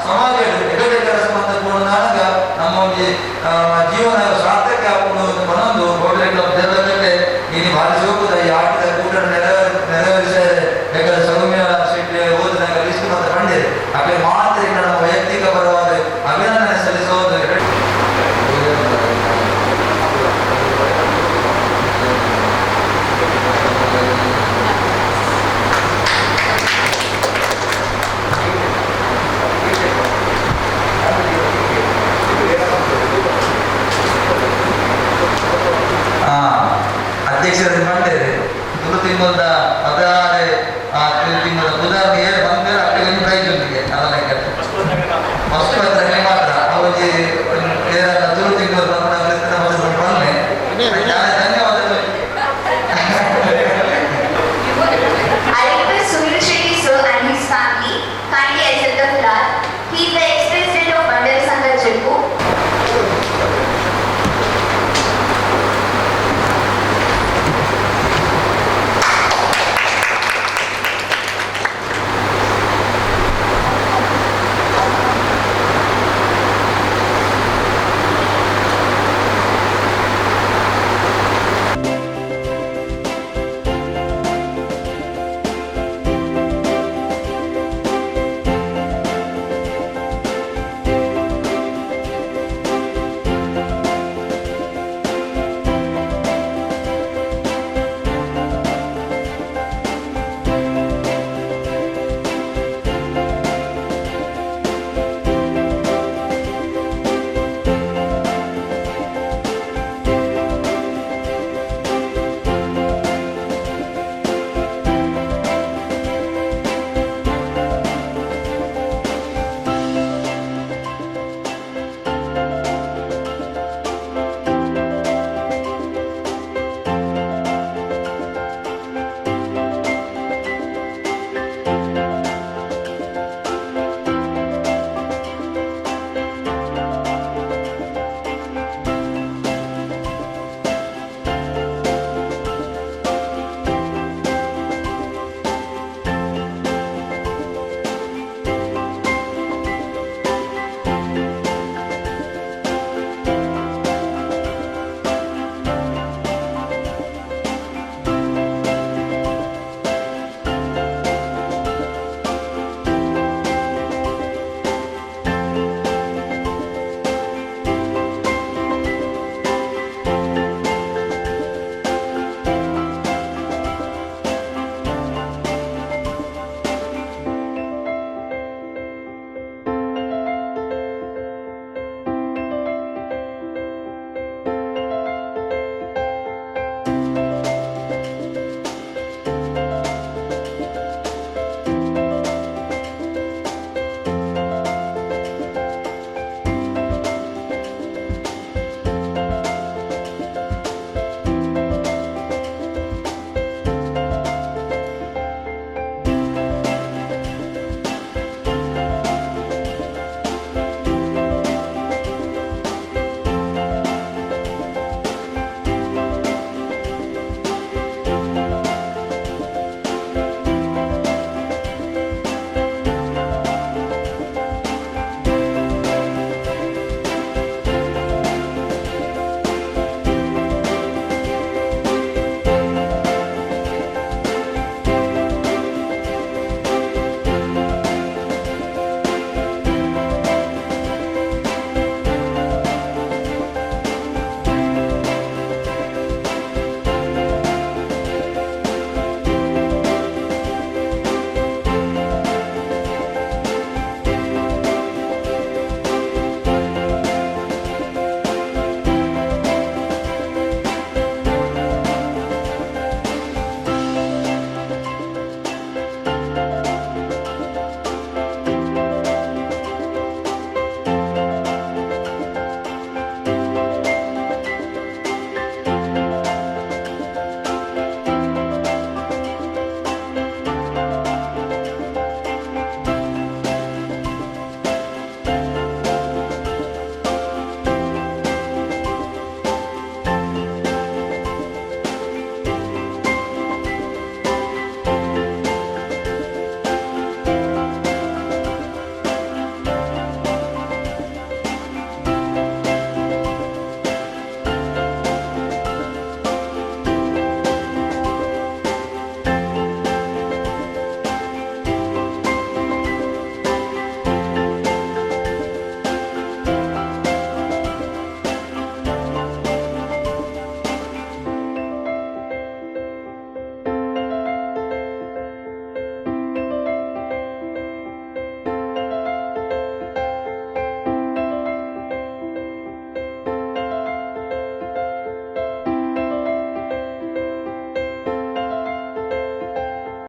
ಸಮಾಜ ಎಗಡೆ ಕೆಲಸ ಮಾಡಿದಾಗ ನಮ್ಮ ಒಂದು ಜೀವನ ಸಾರ್ಥಕ ಹಾಕೊಂಡು ಒಂದೊಂದು ರೋಟರಿ ಕ್ಲಬ್ ದೇವತೆ ಇಲ್ಲಿ ಭಾರಿ ಸೋಕುದ ಈ ಆಟದ ಕೂಟ ನೆರವೇರಿಸಿದರೆ ಸೌಮ್ಯ ಶೆಟ್ಟಿ ಓದಿದಾಗ ಲಿಸ್ಟ್ ಮಾತ್ರ ಕಂಡಿದೆ ಹಾಗೆ ಮಾತ್ರ ನಮ್ಮ ವೈಯಕ್ತಿಕ ಪರವಾದ ಅಭಿನಂದನೆ ಸಲ್ಲಿಸೋದು ಅಧ್ಯಕ್ಷರಲ್ಲಿ ಮಾಡ್ತೇವೆ ತುಳು ತಿಂಗಳದ